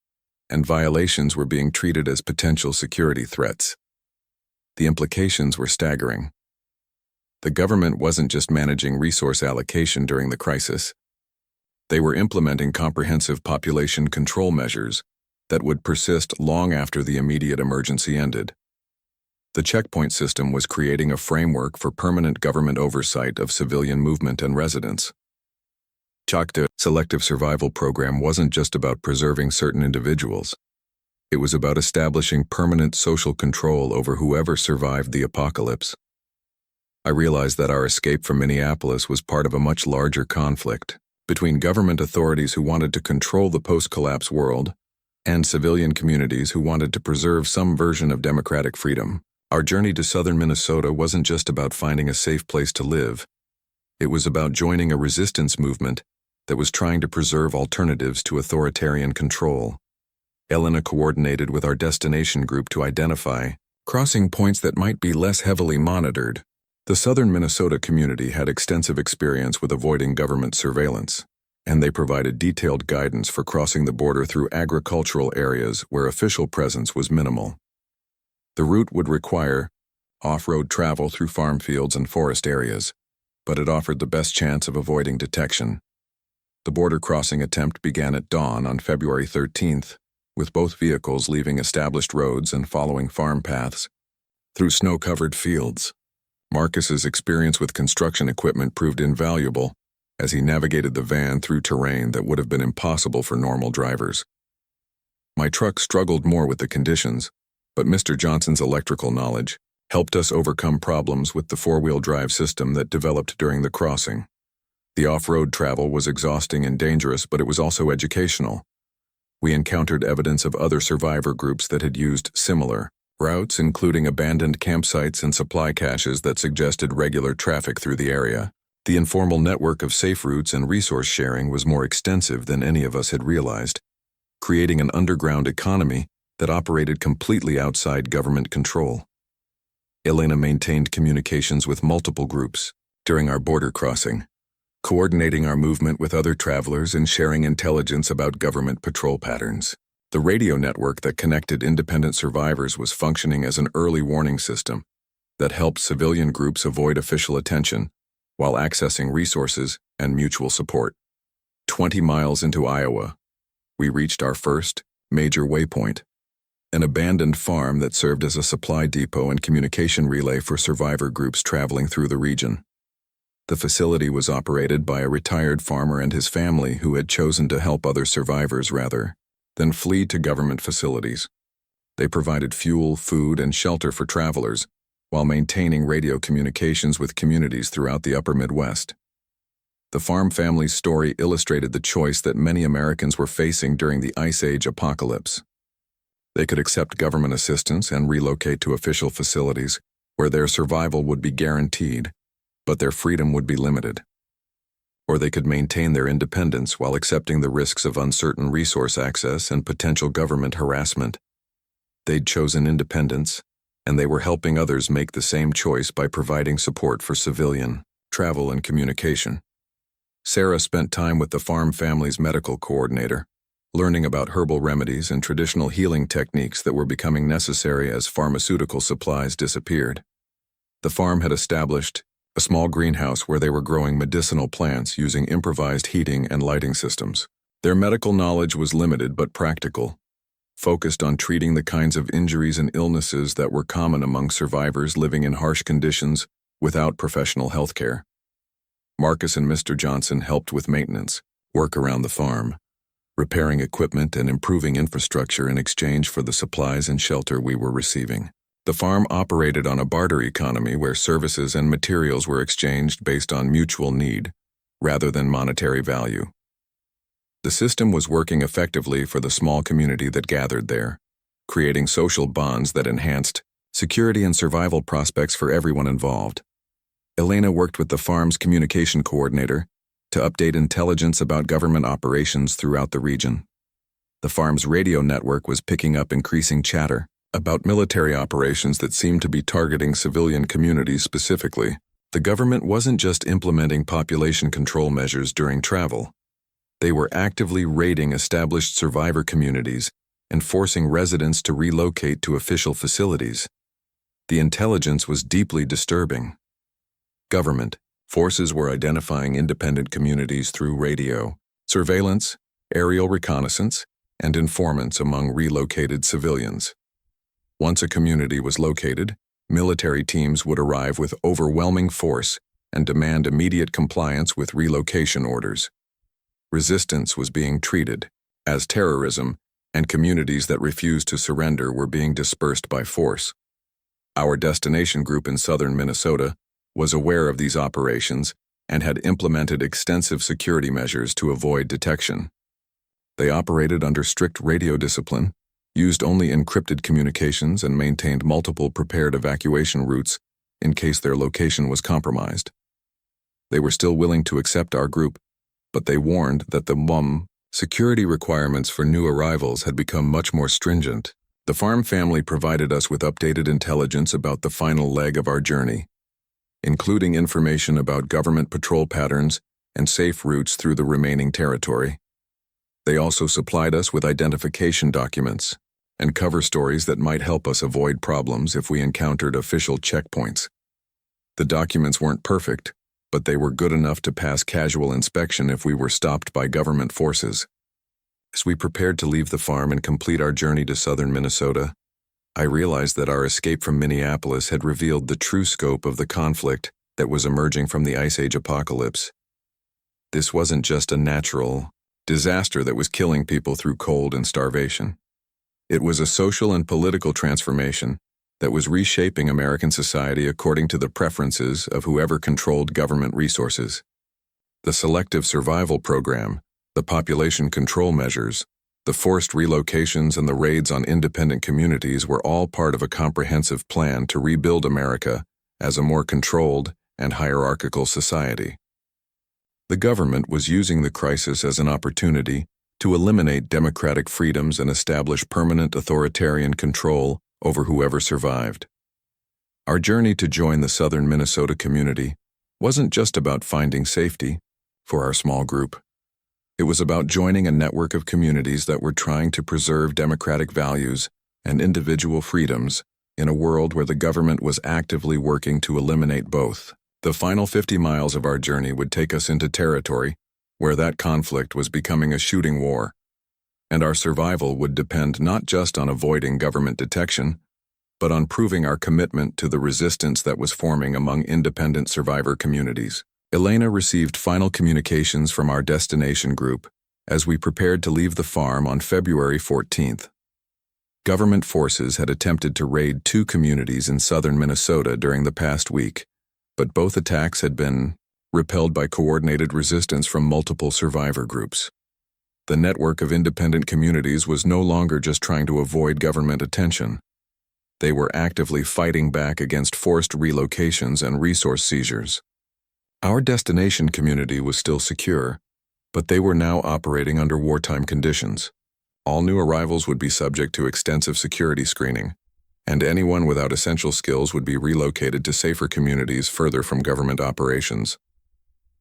and violations were being treated as potential security threats. The implications were staggering. The government wasn't just managing resource allocation during the crisis. They were implementing comprehensive population control measures that would persist long after the immediate emergency ended. The checkpoint system was creating a framework for permanent government oversight of civilian movement and residence. The selective survival program wasn't just about preserving certain individuals. It was about establishing permanent social control over whoever survived the apocalypse. I realized that our escape from Minneapolis was part of a much larger conflict between government authorities who wanted to control the post-collapse world and civilian communities who wanted to preserve some version of democratic freedom. Our journey to southern Minnesota wasn't just about finding a safe place to live. It was about joining a resistance movement that was trying to preserve alternatives to authoritarian control. Elena coordinated with our destination group to identify crossing points that might be less heavily monitored. The southern Minnesota community had extensive experience with avoiding government surveillance, and they provided detailed guidance for crossing the border through agricultural areas where official presence was minimal. The route would require off-road travel through farm fields and forest areas, but it offered the best chance of avoiding detection. The border crossing attempt began at dawn on February 13th, with both vehicles leaving established roads and following farm paths through snow-covered fields. Marcus's experience with construction equipment proved invaluable as he navigated the van through terrain that would have been impossible for normal drivers. My truck struggled more with the conditions, but Mr. Johnson's electrical knowledge helped us overcome problems with the four-wheel drive system that developed during the crossing. The off-road travel was exhausting and dangerous, but it was also educational. We encountered evidence of other survivor groups that had used similar routes, including abandoned campsites and supply caches that suggested regular traffic through the area. The informal network of safe routes and resource sharing was more extensive than any of us had realized, creating an underground economy that operated completely outside government control. Elena maintained communications with multiple groups during our border crossing, coordinating our movement with other travelers and sharing intelligence about government patrol patterns. The radio network that connected independent survivors was functioning as an early warning system that helped civilian groups avoid official attention while accessing resources and mutual support. 20 miles into Iowa, we reached our first major waypoint, an abandoned farm that served as a supply depot and communication relay for survivor groups traveling through the region. The facility was operated by a retired farmer and his family who had chosen to help other survivors rather than flee to government facilities. They provided fuel, food, and shelter for travelers while maintaining radio communications with communities throughout the upper Midwest. The farm family's story illustrated the choice that many Americans were facing during the Ice Age apocalypse. They could accept government assistance and relocate to official facilities where their survival would be guaranteed, but their freedom would be limited. Or they could maintain their independence while accepting the risks of uncertain resource access and potential government harassment. They'd chosen independence, and they were helping others make the same choice by providing support for civilian travel and communication. Sarah spent time with the farm family's medical coordinator, learning about herbal remedies and traditional healing techniques that were becoming necessary as pharmaceutical supplies disappeared. The farm had established a small greenhouse where they were growing medicinal plants using improvised heating and lighting systems. Their medical knowledge was limited but practical, focused on treating the kinds of injuries and illnesses that were common among survivors living in harsh conditions without professional health care. Marcus and Mr. Johnson helped with maintenance, work around the farm, repairing equipment and improving infrastructure in exchange for the supplies and shelter we were receiving. The farm operated on a barter economy where services and materials were exchanged based on mutual need, rather than monetary value. The system was working effectively for the small community that gathered there, creating social bonds that enhanced security and survival prospects for everyone involved. Elena worked with the farm's communication coordinator to update intelligence about government operations throughout the region. The farm's radio network was picking up increasing chatter about military operations that seemed to be targeting civilian communities specifically. The government wasn't just implementing population control measures during travel. They were actively raiding established survivor communities and forcing residents to relocate to official facilities. The intelligence was deeply disturbing. Government forces were identifying independent communities through radio, surveillance, aerial reconnaissance, and informants among relocated civilians. Once a community was located, Military teams would arrive with overwhelming force and demand immediate compliance with relocation orders. Resistance was being treated as terrorism, and communities that refused to surrender were being dispersed by force. Our destination group in southern Minnesota was aware of these operations and had implemented extensive security measures to avoid detection. They operated under strict radio discipline, used only encrypted communications, and maintained multiple prepared evacuation routes in case their location was compromised. They were still willing to accept our group, but they warned that the security requirements for new arrivals had become much more stringent. The farm family provided us with updated intelligence about the final leg of our journey, including information about government patrol patterns and safe routes through the remaining territory. They also supplied us with identification documents and cover stories that might help us avoid problems if we encountered official checkpoints. The documents weren't perfect, but they were good enough to pass casual inspection if we were stopped by government forces. As we prepared to leave the farm and complete our journey to southern Minnesota, I realized that our escape from Minneapolis had revealed the true scope of the conflict that was emerging from the Ice Age apocalypse. This wasn't just a natural disaster that was killing people through cold and starvation. It was a social and political transformation that was reshaping American society according to the preferences of whoever controlled government resources. The selective survival program, the population control measures, the forced relocations, and the raids on independent communities were all part of a comprehensive plan to rebuild America as a more controlled and hierarchical society. The government was using the crisis as an opportunity to eliminate democratic freedoms and establish permanent authoritarian control over whoever survived. Our journey to join the southern Minnesota community wasn't just about finding safety for our small group. It was about joining a network of communities that were trying to preserve democratic values and individual freedoms in a world where the government was actively working to eliminate both. The final 50 miles of our journey would take us into territory where that conflict was becoming a shooting war, and our survival would depend not just on avoiding government detection, but on proving our commitment to the resistance that was forming among independent survivor communities. Elena received final communications from our destination group as we prepared to leave the farm on February 14th. Government forces had attempted to raid 2 communities in southern Minnesota during the past week, but both attacks had been repelled by coordinated resistance from multiple survivor groups. The network of independent communities was no longer just trying to avoid government attention. They were actively fighting back against forced relocations and resource seizures. Our destination community was still secure, but they were now operating under wartime conditions. All new arrivals would be subject to extensive security screening, and anyone without essential skills would be relocated to safer communities further from government operations.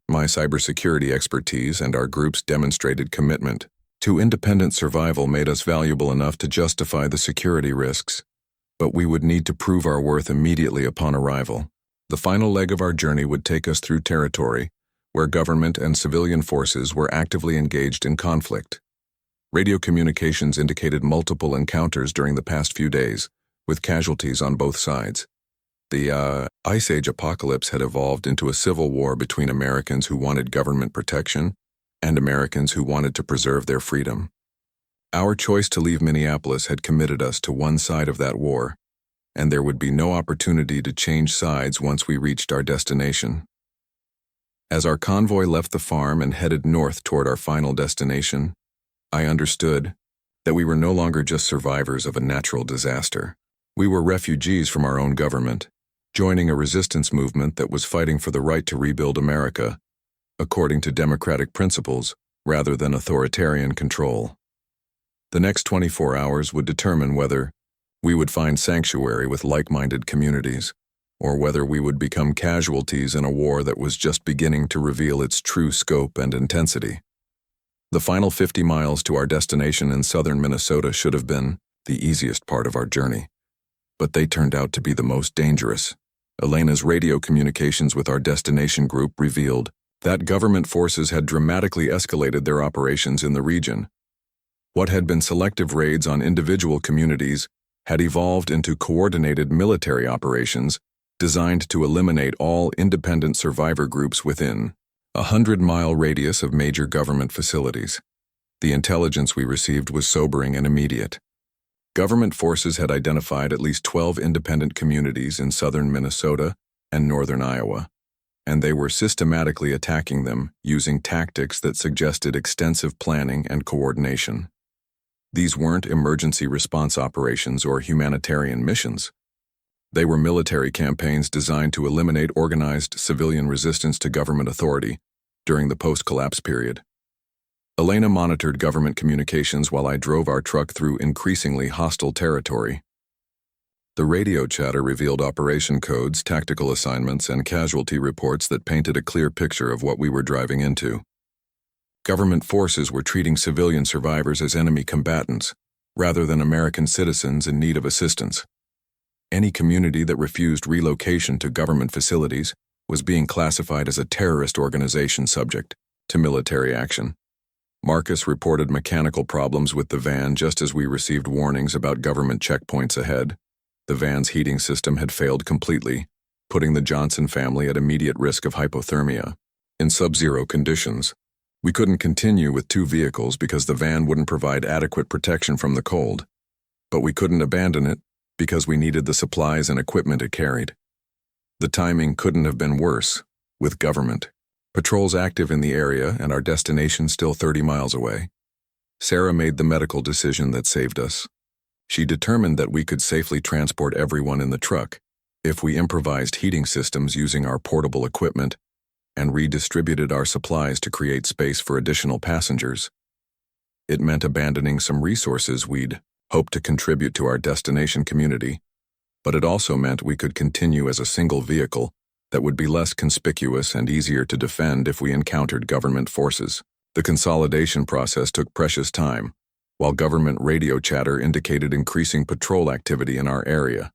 My cybersecurity expertise and our group's demonstrated commitment to independent survival made us valuable enough to justify the security risks, but we would need to prove our worth immediately upon arrival. The final leg of our journey would take us through territory where government and civilian forces were actively engaged in conflict. Radio communications indicated multiple encounters during the past few days, with casualties on both sides. The Ice Age apocalypse had evolved into a civil war between Americans who wanted government protection and Americans who wanted to preserve their freedom. Our choice to leave Minneapolis had committed us to one side of that war, and there would be no opportunity to change sides once we reached our destination. As our convoy left the farm and headed north toward our final destination, I understood that we were no longer just survivors of a natural disaster. We were refugees from our own government, joining a resistance movement that was fighting for the right to rebuild America, according to democratic principles rather than authoritarian control. The next 24 hours would determine whether we would find sanctuary with like-minded communities, or whether we would become casualties in a war that was just beginning to reveal its true scope and intensity. The final 50 miles to our destination in southern Minnesota should have been the easiest part of our journey, but they turned out to be the most dangerous. Elena's radio communications with our destination group revealed that government forces had dramatically escalated their operations in the region. What had been selective raids on individual communities had evolved into coordinated military operations designed to eliminate all independent survivor groups within a 100-mile radius of major government facilities. The intelligence we received was sobering and immediate. Government forces had identified at least 12 independent communities in southern Minnesota and northern Iowa, and they were systematically attacking them using tactics that suggested extensive planning and coordination. These weren't emergency response operations or humanitarian missions. They were military campaigns designed to eliminate organized civilian resistance to government authority during the post-collapse period. Elena monitored government communications while I drove our truck through increasingly hostile territory. The radio chatter revealed operation codes, tactical assignments, and casualty reports that painted a clear picture of what we were driving into. Government forces were treating civilian survivors as enemy combatants, rather than American citizens in need of assistance. Any community that refused relocation to government facilities was being classified as a terrorist organization subject to military action. Marcus reported mechanical problems with the van just as we received warnings about government checkpoints ahead. The van's heating system had failed completely, putting the Johnson family at immediate risk of hypothermia. In sub-zero conditions, we couldn't continue with 2 vehicles because the van wouldn't provide adequate protection from the cold. But we couldn't abandon it because we needed the supplies and equipment it carried. The timing couldn't have been worse, with government patrols active in the area and our destination still 30 miles away. Sarah made the medical decision that saved us. She determined that we could safely transport everyone in the truck if we improvised heating systems using our portable equipment and redistributed our supplies to create space for additional passengers. It meant abandoning some resources we'd hoped to contribute to our destination community, but it also meant we could continue as a single vehicle that would be less conspicuous and easier to defend if we encountered government forces. The consolidation process took precious time, while government radio chatter indicated increasing patrol activity in our area.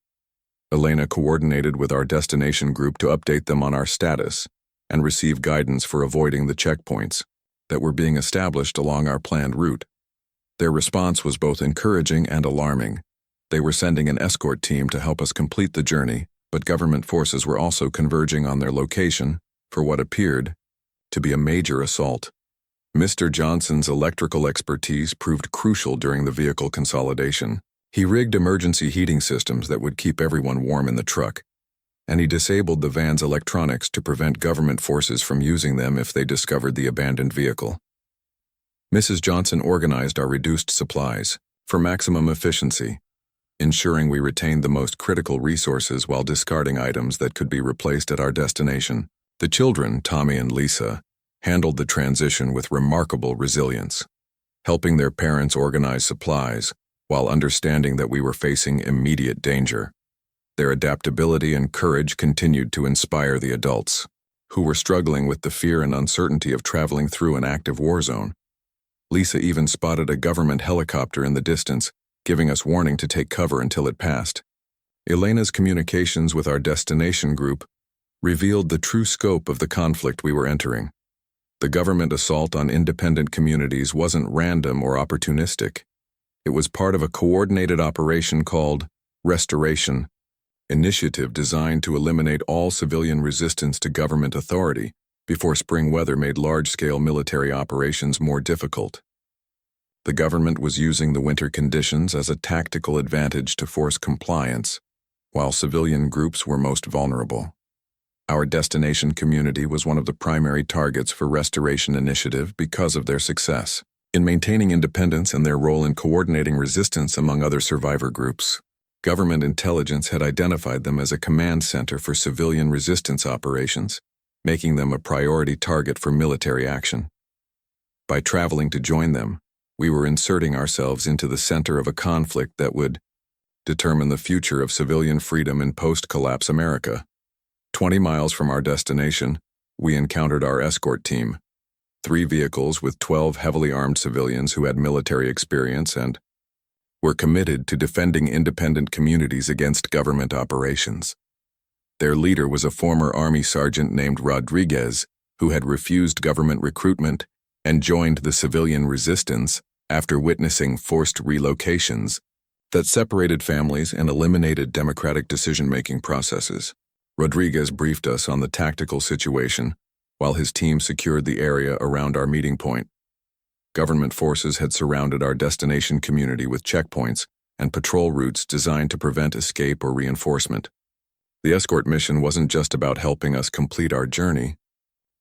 Elena coordinated with our destination group to update them on our status and receive guidance for avoiding the checkpoints that were being established along our planned route. Their response was both encouraging and alarming. They were sending an escort team to help us complete the journey, but government forces were also converging on their location for what appeared to be a major assault. Mr. Johnson's electrical expertise proved crucial during the vehicle consolidation. He rigged emergency heating systems that would keep everyone warm in the truck, and he disabled the van's electronics to prevent government forces from using them if they discovered the abandoned vehicle. Mrs. Johnson organized our reduced supplies for maximum efficiency, ensuring we retained the most critical resources while discarding items that could be replaced at our destination. The children, Tommy and Lisa, handled the transition with remarkable resilience, helping their parents organize supplies while understanding that we were facing immediate danger. Their adaptability and courage continued to inspire the adults, who were struggling with the fear and uncertainty of traveling through an active war zone. Lisa even spotted a government helicopter in the distance, giving us warning to take cover until it passed. Elena's communications with our destination group revealed the true scope of the conflict we were entering. The government assault on independent communities wasn't random or opportunistic. It was part of a coordinated operation called Restoration, initiative designed to eliminate all civilian resistance to government authority before spring weather made large-scale military operations more difficult. The government was using the winter conditions as a tactical advantage to force compliance, while civilian groups were most vulnerable. Our destination community was one of the primary targets for Restoration Initiative because of their success in maintaining independence and their role in coordinating resistance among other survivor groups. Government intelligence had identified them as a command center for civilian resistance operations, making them a priority target for military action. By traveling to join them, we were inserting ourselves into the center of a conflict that would determine the future of civilian freedom in post-collapse America. 20 miles from our destination, we encountered our escort team, 3 vehicles with 12 heavily armed civilians who had military experience and were committed to defending independent communities against government operations. Their leader was a former Army sergeant named Rodriguez, who had refused government recruitment and joined the civilian resistance after witnessing forced relocations that separated families and eliminated democratic decision-making processes. Rodriguez briefed us on the tactical situation, while his team secured the area around our meeting point. Government forces had surrounded our destination community with checkpoints and patrol routes designed to prevent escape or reinforcement. The escort mission wasn't just about helping us complete our journey.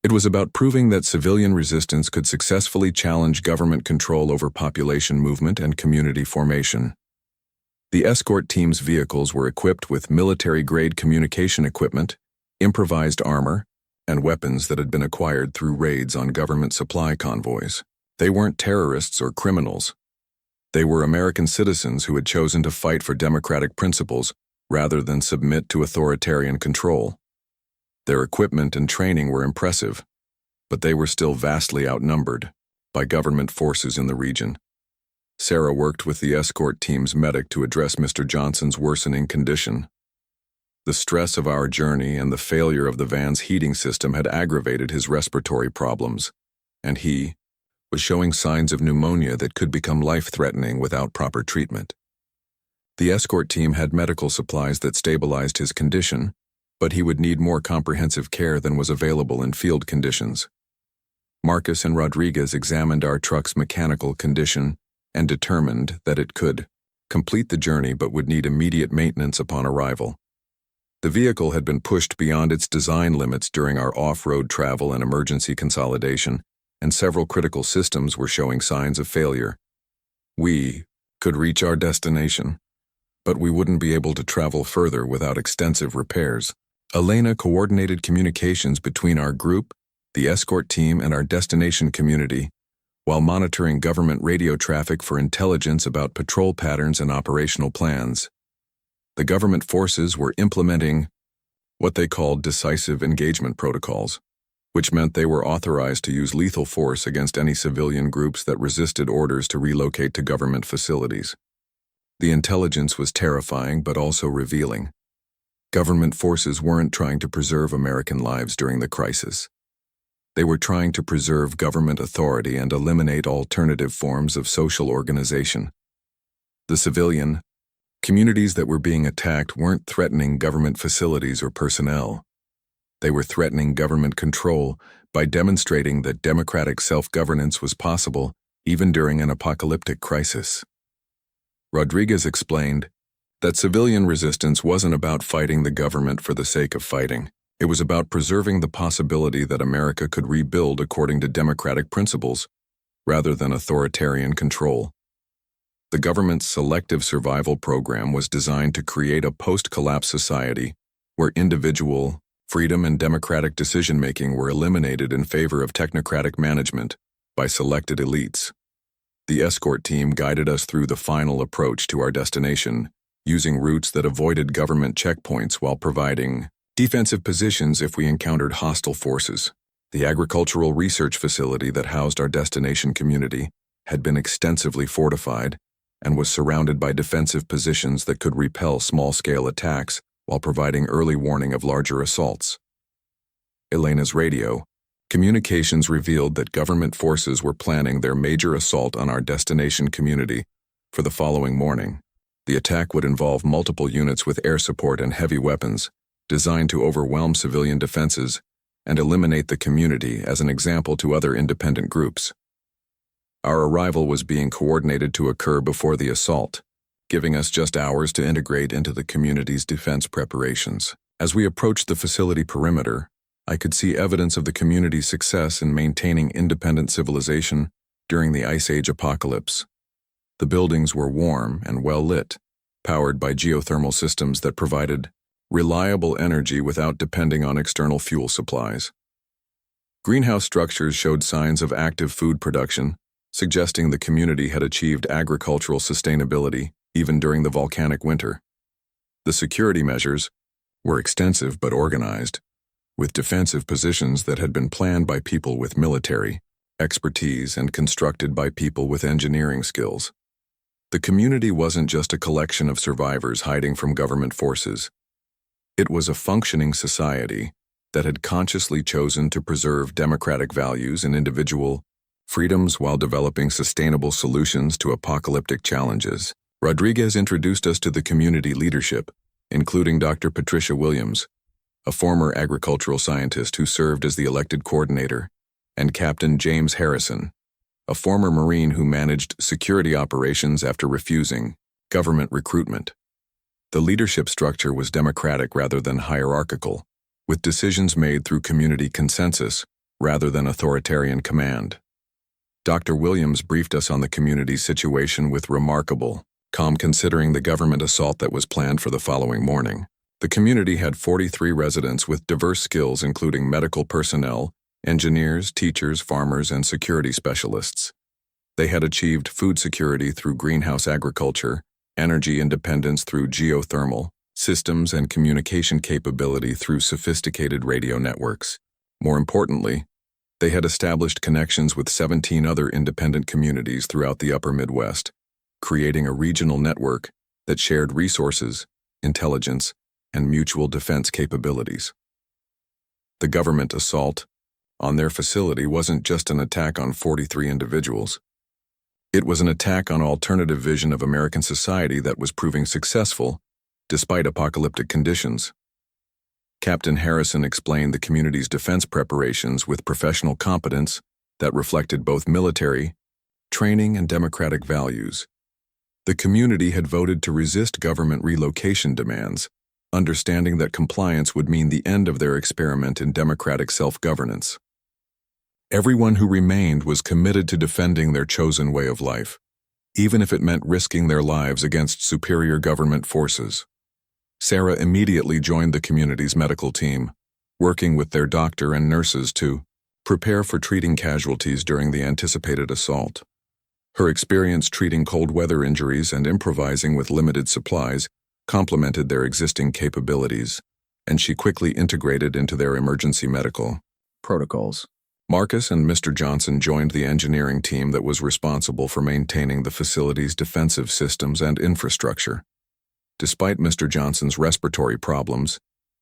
It was about proving that civilian resistance could successfully challenge government control over population movement and community formation. The escort team's vehicles were equipped with military-grade communication equipment, improvised armor, and weapons that had been acquired through raids on government supply convoys. They weren't terrorists or criminals. They were American citizens who had chosen to fight for democratic principles rather than submit to authoritarian control. Their equipment and training were impressive, but they were still vastly outnumbered by government forces in the region. Sarah worked with the escort team's medic to address Mr. Johnson's worsening condition. The stress of our journey and the failure of the van's heating system had aggravated his respiratory problems, and he was showing signs of pneumonia that could become life-threatening without proper treatment. The escort team had medical supplies that stabilized his condition, but he would need more comprehensive care than was available in field conditions. Marcus and Rodriguez examined our truck's mechanical condition and determined that it could complete the journey but would need immediate maintenance upon arrival. The vehicle had been pushed beyond its design limits during our off-road travel and emergency consolidation, and several critical systems were showing signs of failure. We could reach our destination, but we wouldn't be able to travel further without extensive repairs. Elena coordinated communications between our group, the escort team, and our destination community, while monitoring government radio traffic for intelligence about patrol patterns and operational plans. The government forces were implementing what they called decisive engagement protocols, which meant they were authorized to use lethal force against any civilian groups that resisted orders to relocate to government facilities. The intelligence was terrifying but also revealing. Government forces weren't trying to preserve American lives during the crisis. They were trying to preserve government authority and eliminate alternative forms of social organization. The civilian communities that were being attacked weren't threatening government facilities or personnel. They were threatening government control by demonstrating that democratic self-governance was possible even during an apocalyptic crisis. Rodriguez explained that civilian resistance wasn't about fighting the government for the sake of fighting. It was about preserving the possibility that America could rebuild according to democratic principles, rather than authoritarian control. The government's selective survival program was designed to create a post-collapse society where individual freedom and democratic decision-making were eliminated in favor of technocratic management by selected elites. The escort team guided us through the final approach to our destination, using routes that avoided government checkpoints while providing defensive positions if we encountered hostile forces. The agricultural research facility that housed our destination community had been extensively fortified and was surrounded by defensive positions that could repel small-scale attacks while providing early warning of larger assaults. Elena's radio communications revealed that government forces were planning their major assault on our destination community for the following morning. The attack would involve multiple units with air support and heavy weapons, designed to overwhelm civilian defenses and eliminate the community as an example to other independent groups. Our arrival was being coordinated to occur before the assault, giving us just hours to integrate into the community's defense preparations. As we approached the facility perimeter, I could see evidence of the community's success in maintaining independent civilization during the Ice Age apocalypse. The buildings were warm and well lit, powered by geothermal systems that provided reliable energy without depending on external fuel supplies. Greenhouse structures showed signs of active food production, suggesting the community had achieved agricultural sustainability even during the volcanic winter. The security measures were extensive but organized, with defensive positions that had been planned by people with military expertise and constructed by people with engineering skills. The community wasn't just a collection of survivors hiding from government forces. It was a functioning society that had consciously chosen to preserve democratic values and individual freedoms while developing sustainable solutions to apocalyptic challenges. Rodriguez introduced us to the community leadership, including Dr. Patricia Williams, a former agricultural scientist who served as the elected coordinator, and Captain James Harrison, a former Marine who managed security operations after refusing government recruitment. The leadership structure was democratic rather than hierarchical, with decisions made through community consensus rather than authoritarian command. Dr. Williams briefed us on the community's situation with remarkable calm considering the government assault that was planned for the following morning. The community had 43 residents with diverse skills including medical personnel, engineers, teachers, farmers, and security specialists. They had achieved food security through greenhouse agriculture, energy independence through geothermal systems, and communication capability through sophisticated radio networks. More importantly, they had established connections with 17 other independent communities throughout the upper Midwest, creating a regional network that shared resources, intelligence, and mutual defense capabilities. The government assault on their facility wasn't just an attack on 43 individuals. It was an attack on an alternative vision of American society that was proving successful despite apocalyptic conditions. Captain Harrison explained the community's defense preparations with professional competence that reflected both military training and democratic values. The community had voted to resist government relocation demands, understanding that compliance would mean the end of their experiment in democratic self-governance. Everyone who remained was committed to defending their chosen way of life, even if it meant risking their lives against superior government forces. Sarah immediately joined the community's medical team, working with their doctor and nurses to prepare for treating casualties during the anticipated assault. Her experience treating cold weather injuries and improvising with limited supplies complemented their existing capabilities, and she quickly integrated into their emergency medical protocols. Marcus and Mr. Johnson joined the engineering team that was responsible for maintaining the facility's defensive systems and infrastructure. Despite Mr. Johnson's respiratory problems,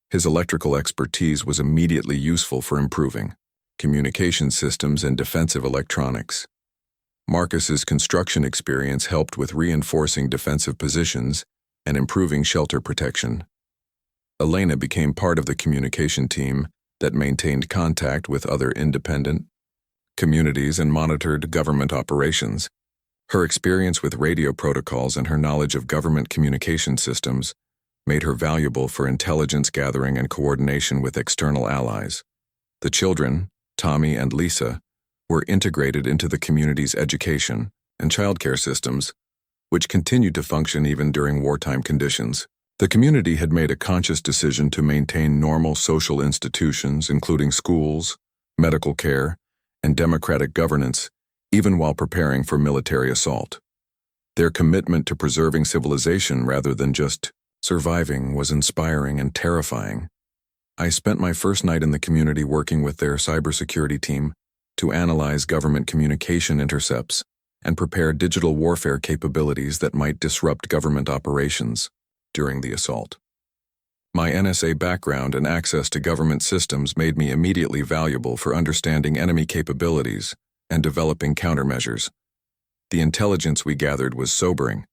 his electrical expertise was immediately useful for improving communication systems and defensive electronics. Marcus's construction experience helped with reinforcing defensive positions and improving shelter protection. Elena became part of the communication team that maintained contact with other independent communities and monitored government operations. Her experience with radio protocols and her knowledge of government communication systems made her valuable for intelligence gathering and coordination with external allies. The children, Tommy and Lisa, were integrated into the community's education and childcare systems, which continued to function even during wartime conditions. The community had made a conscious decision to maintain normal social institutions, including schools, medical care, and democratic governance, even while preparing for military assault. Their commitment to preserving civilization rather than just surviving was inspiring and terrifying. I spent my first night in the community working with their cybersecurity team to analyze government communication intercepts and prepare digital warfare capabilities that might disrupt government operations during the assault. My NSA background and access to government systems made me immediately valuable for understanding enemy capabilities and developing countermeasures. The intelligence we gathered was sobering.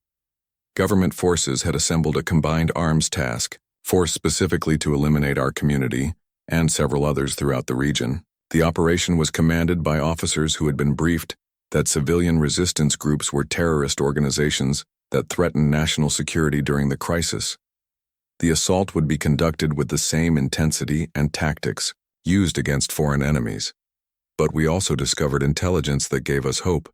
Government forces had assembled a combined arms task force specifically to eliminate our community and several others throughout the region. The operation was commanded by officers who had been briefed that civilian resistance groups were terrorist organizations that threatened national security during the crisis. The assault would be conducted with the same intensity and tactics used against foreign enemies. But we also discovered intelligence that gave us hope.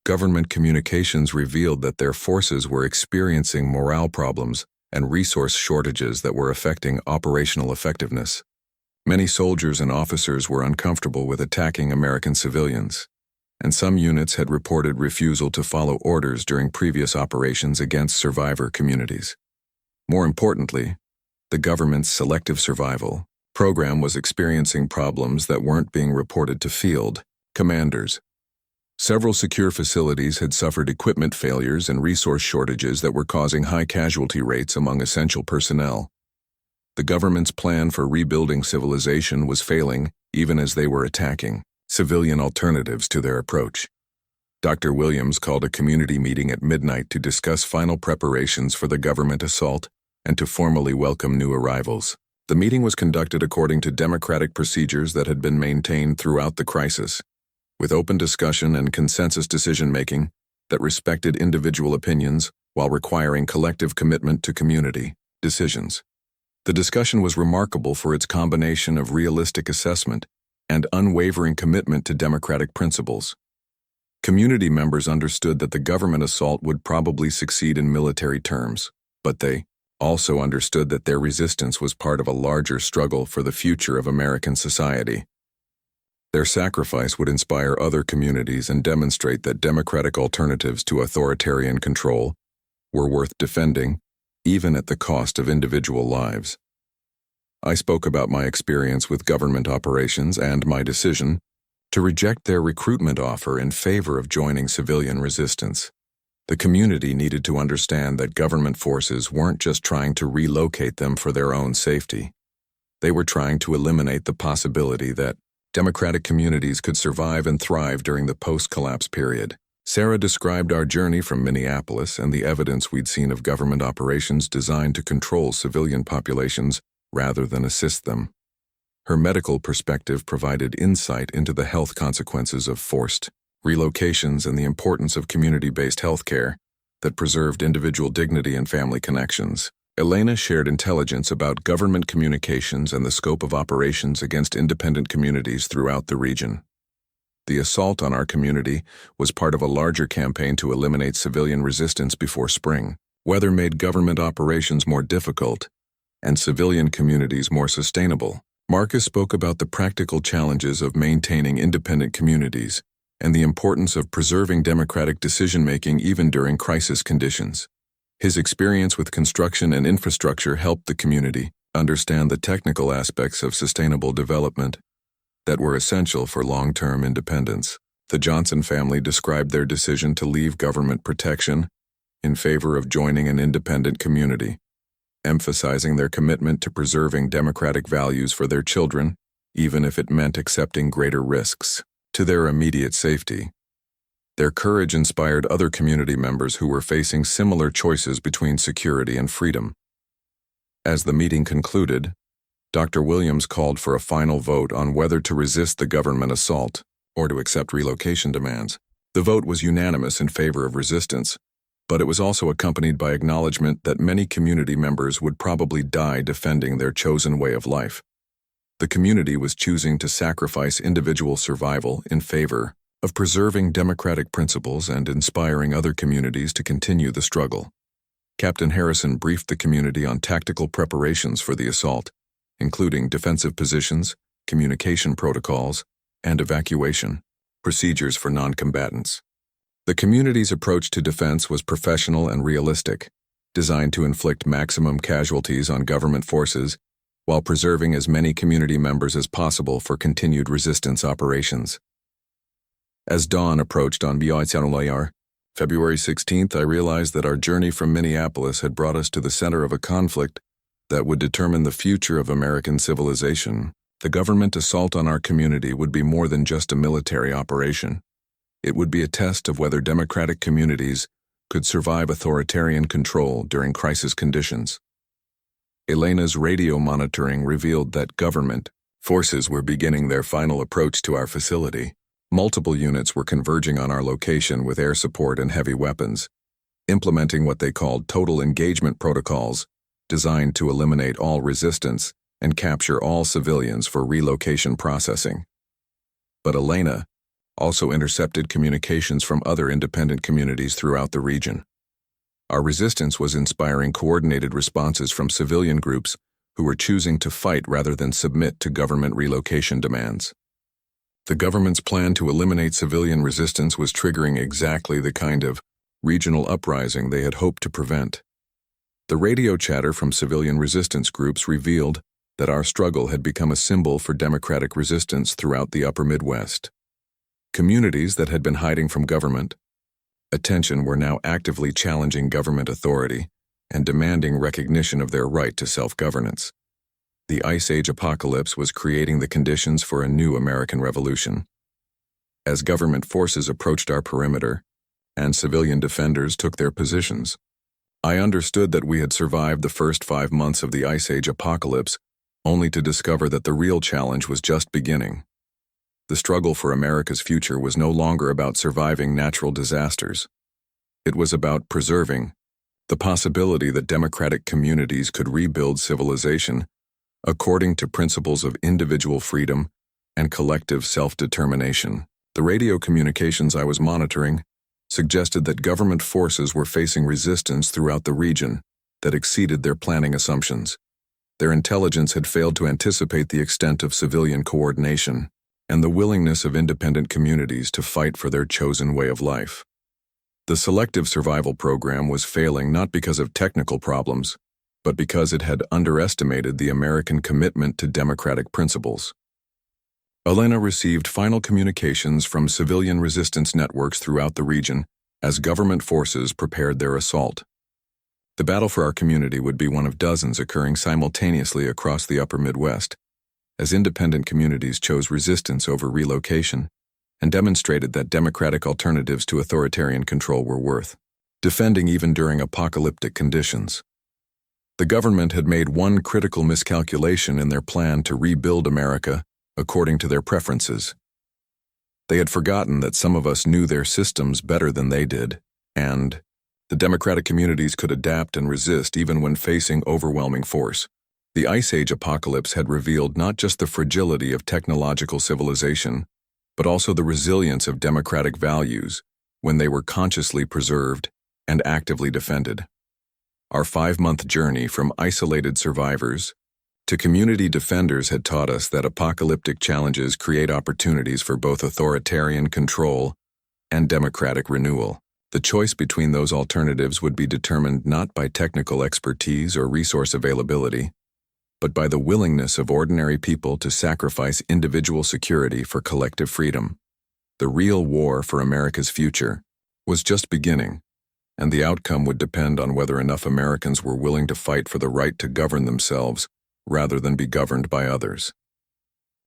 Government communications revealed that their forces were experiencing morale problems and resource shortages that were affecting operational effectiveness. Many soldiers and officers were uncomfortable with attacking American civilians, and some units had reported refusal to follow orders during previous operations against survivor communities. More importantly, the government's selective survival program was experiencing problems that weren't being reported to field commanders. Several secure facilities had suffered equipment failures and resource shortages that were causing high casualty rates among essential personnel. The government's plan for rebuilding civilization was failing even as they were attacking civilian alternatives to their approach. Dr. Williams called a community meeting at midnight to discuss final preparations for the government assault and to formally welcome new arrivals. The meeting was conducted according to democratic procedures that had been maintained throughout the crisis, with open discussion and consensus decision-making that respected individual opinions while requiring collective commitment to community decisions. The discussion was remarkable for its combination of realistic assessment and unwavering commitment to democratic principles. Community members understood that the government assault would probably succeed in military terms, but they also understood that their resistance was part of a larger struggle for the future of American society. Their sacrifice would inspire other communities and demonstrate that democratic alternatives to authoritarian control were worth defending, even at the cost of individual lives. I spoke about my experience with government operations and my decision to reject their recruitment offer in favor of joining civilian resistance. The community needed to understand that government forces weren't just trying to relocate them for their own safety. They were trying to eliminate the possibility that democratic communities could survive and thrive during the post-collapse period. Sarah described our journey from Minneapolis and the evidence we'd seen of government operations designed to control civilian populations rather than assist them. Her medical perspective provided insight into the health consequences of forced relocations and the importance of community-based healthcare that preserved individual dignity and family connections. Elena shared intelligence about government communications and the scope of operations against independent communities throughout the region. The assault on our community was part of a larger campaign to eliminate civilian resistance before spring. Weather made government operations more difficult and civilian communities more sustainable. Marcus spoke about the practical challenges of maintaining independent communities and the importance of preserving democratic decision-making even during crisis conditions. His experience with construction and infrastructure helped the community understand the technical aspects of sustainable development that were essential for long-term independence. The Johnson family described their decision to leave government protection in favor of joining an independent community, emphasizing their commitment to preserving democratic values for their children, even if it meant accepting greater risks to their immediate safety. Their courage inspired other community members who were facing similar choices between security and freedom. As the meeting concluded, Dr. Williams called for a final vote on whether to resist the government assault or to accept relocation demands. The vote was unanimous in favor of resistance, but it was also accompanied by acknowledgement that many community members would probably die defending their chosen way of life. The community was choosing to sacrifice individual survival in favor of preserving democratic principles and inspiring other communities to continue the struggle. Captain Harrison briefed the community on tactical preparations for the assault, including defensive positions, communication protocols, and evacuation procedures for non-combatants. The community's approach to defense was professional and realistic, designed to inflict maximum casualties on government forces while preserving as many community members as possible for continued resistance operations. As dawn approached on February 16th, I realized that our journey from Minneapolis had brought us to the center of a conflict that would determine the future of American civilization. The government assault on our community would be more than just a military operation. It would be a test of whether democratic communities could survive authoritarian control during crisis conditions. Elena's radio monitoring revealed that government forces were beginning their final approach to our facility. Multiple units were converging on our location with air support and heavy weapons, implementing what they called total engagement protocols, designed to eliminate all resistance and capture all civilians for relocation processing. But Elena also intercepted communications from other independent communities throughout the region. Our resistance was inspiring coordinated responses from civilian groups who were choosing to fight rather than submit to government relocation demands. The government's plan to eliminate civilian resistance was triggering exactly the kind of regional uprising they had hoped to prevent. The radio chatter from civilian resistance groups revealed that our struggle had become a symbol for democratic resistance throughout the upper Midwest. Communities that had been hiding from government attention were now actively challenging government authority and demanding recognition of their right to self-governance. The Ice Age apocalypse was creating the conditions for a new American revolution. as government forces approached our perimeter and civilian defenders took their positions. I understood that we had survived the first 5 months of the Ice Age apocalypse, only to discover that the real challenge was just beginning. The struggle for America's future was no longer about surviving natural disasters. It was about preserving the possibility that democratic communities could rebuild civilization according to principles of individual freedom and collective self-determination. The radio communications I was monitoring suggested that government forces were facing resistance throughout the region that exceeded their planning assumptions. Their intelligence had failed to anticipate the extent of civilian coordination and the willingness of independent communities to fight for their chosen way of life. The selective survival program was failing not because of technical problems, but because it had underestimated the American commitment to democratic principles. Elena received final communications from civilian resistance networks throughout the region as government forces prepared their assault. The battle for our community would be one of dozens occurring simultaneously across the upper Midwest, as independent communities chose resistance over relocation and demonstrated that democratic alternatives to authoritarian control were worth defending even during apocalyptic conditions. The government had made one critical miscalculation in their plan to rebuild America according to their preferences. They had forgotten that some of us knew their systems better than they did, and the democratic communities could adapt and resist even when facing overwhelming force. The Ice Age apocalypse had revealed not just the fragility of technological civilization, but also the resilience of democratic values when they were consciously preserved and actively defended. Our 5-month journey from isolated survivors to community defenders had taught us that apocalyptic challenges create opportunities for both authoritarian control and democratic renewal. The choice between those alternatives would be determined not by technical expertise or resource availability, but by the willingness of ordinary people to sacrifice individual security for collective freedom. The real war for America's future was just beginning, and the outcome would depend on whether enough Americans were willing to fight for the right to govern themselves rather than be governed by others.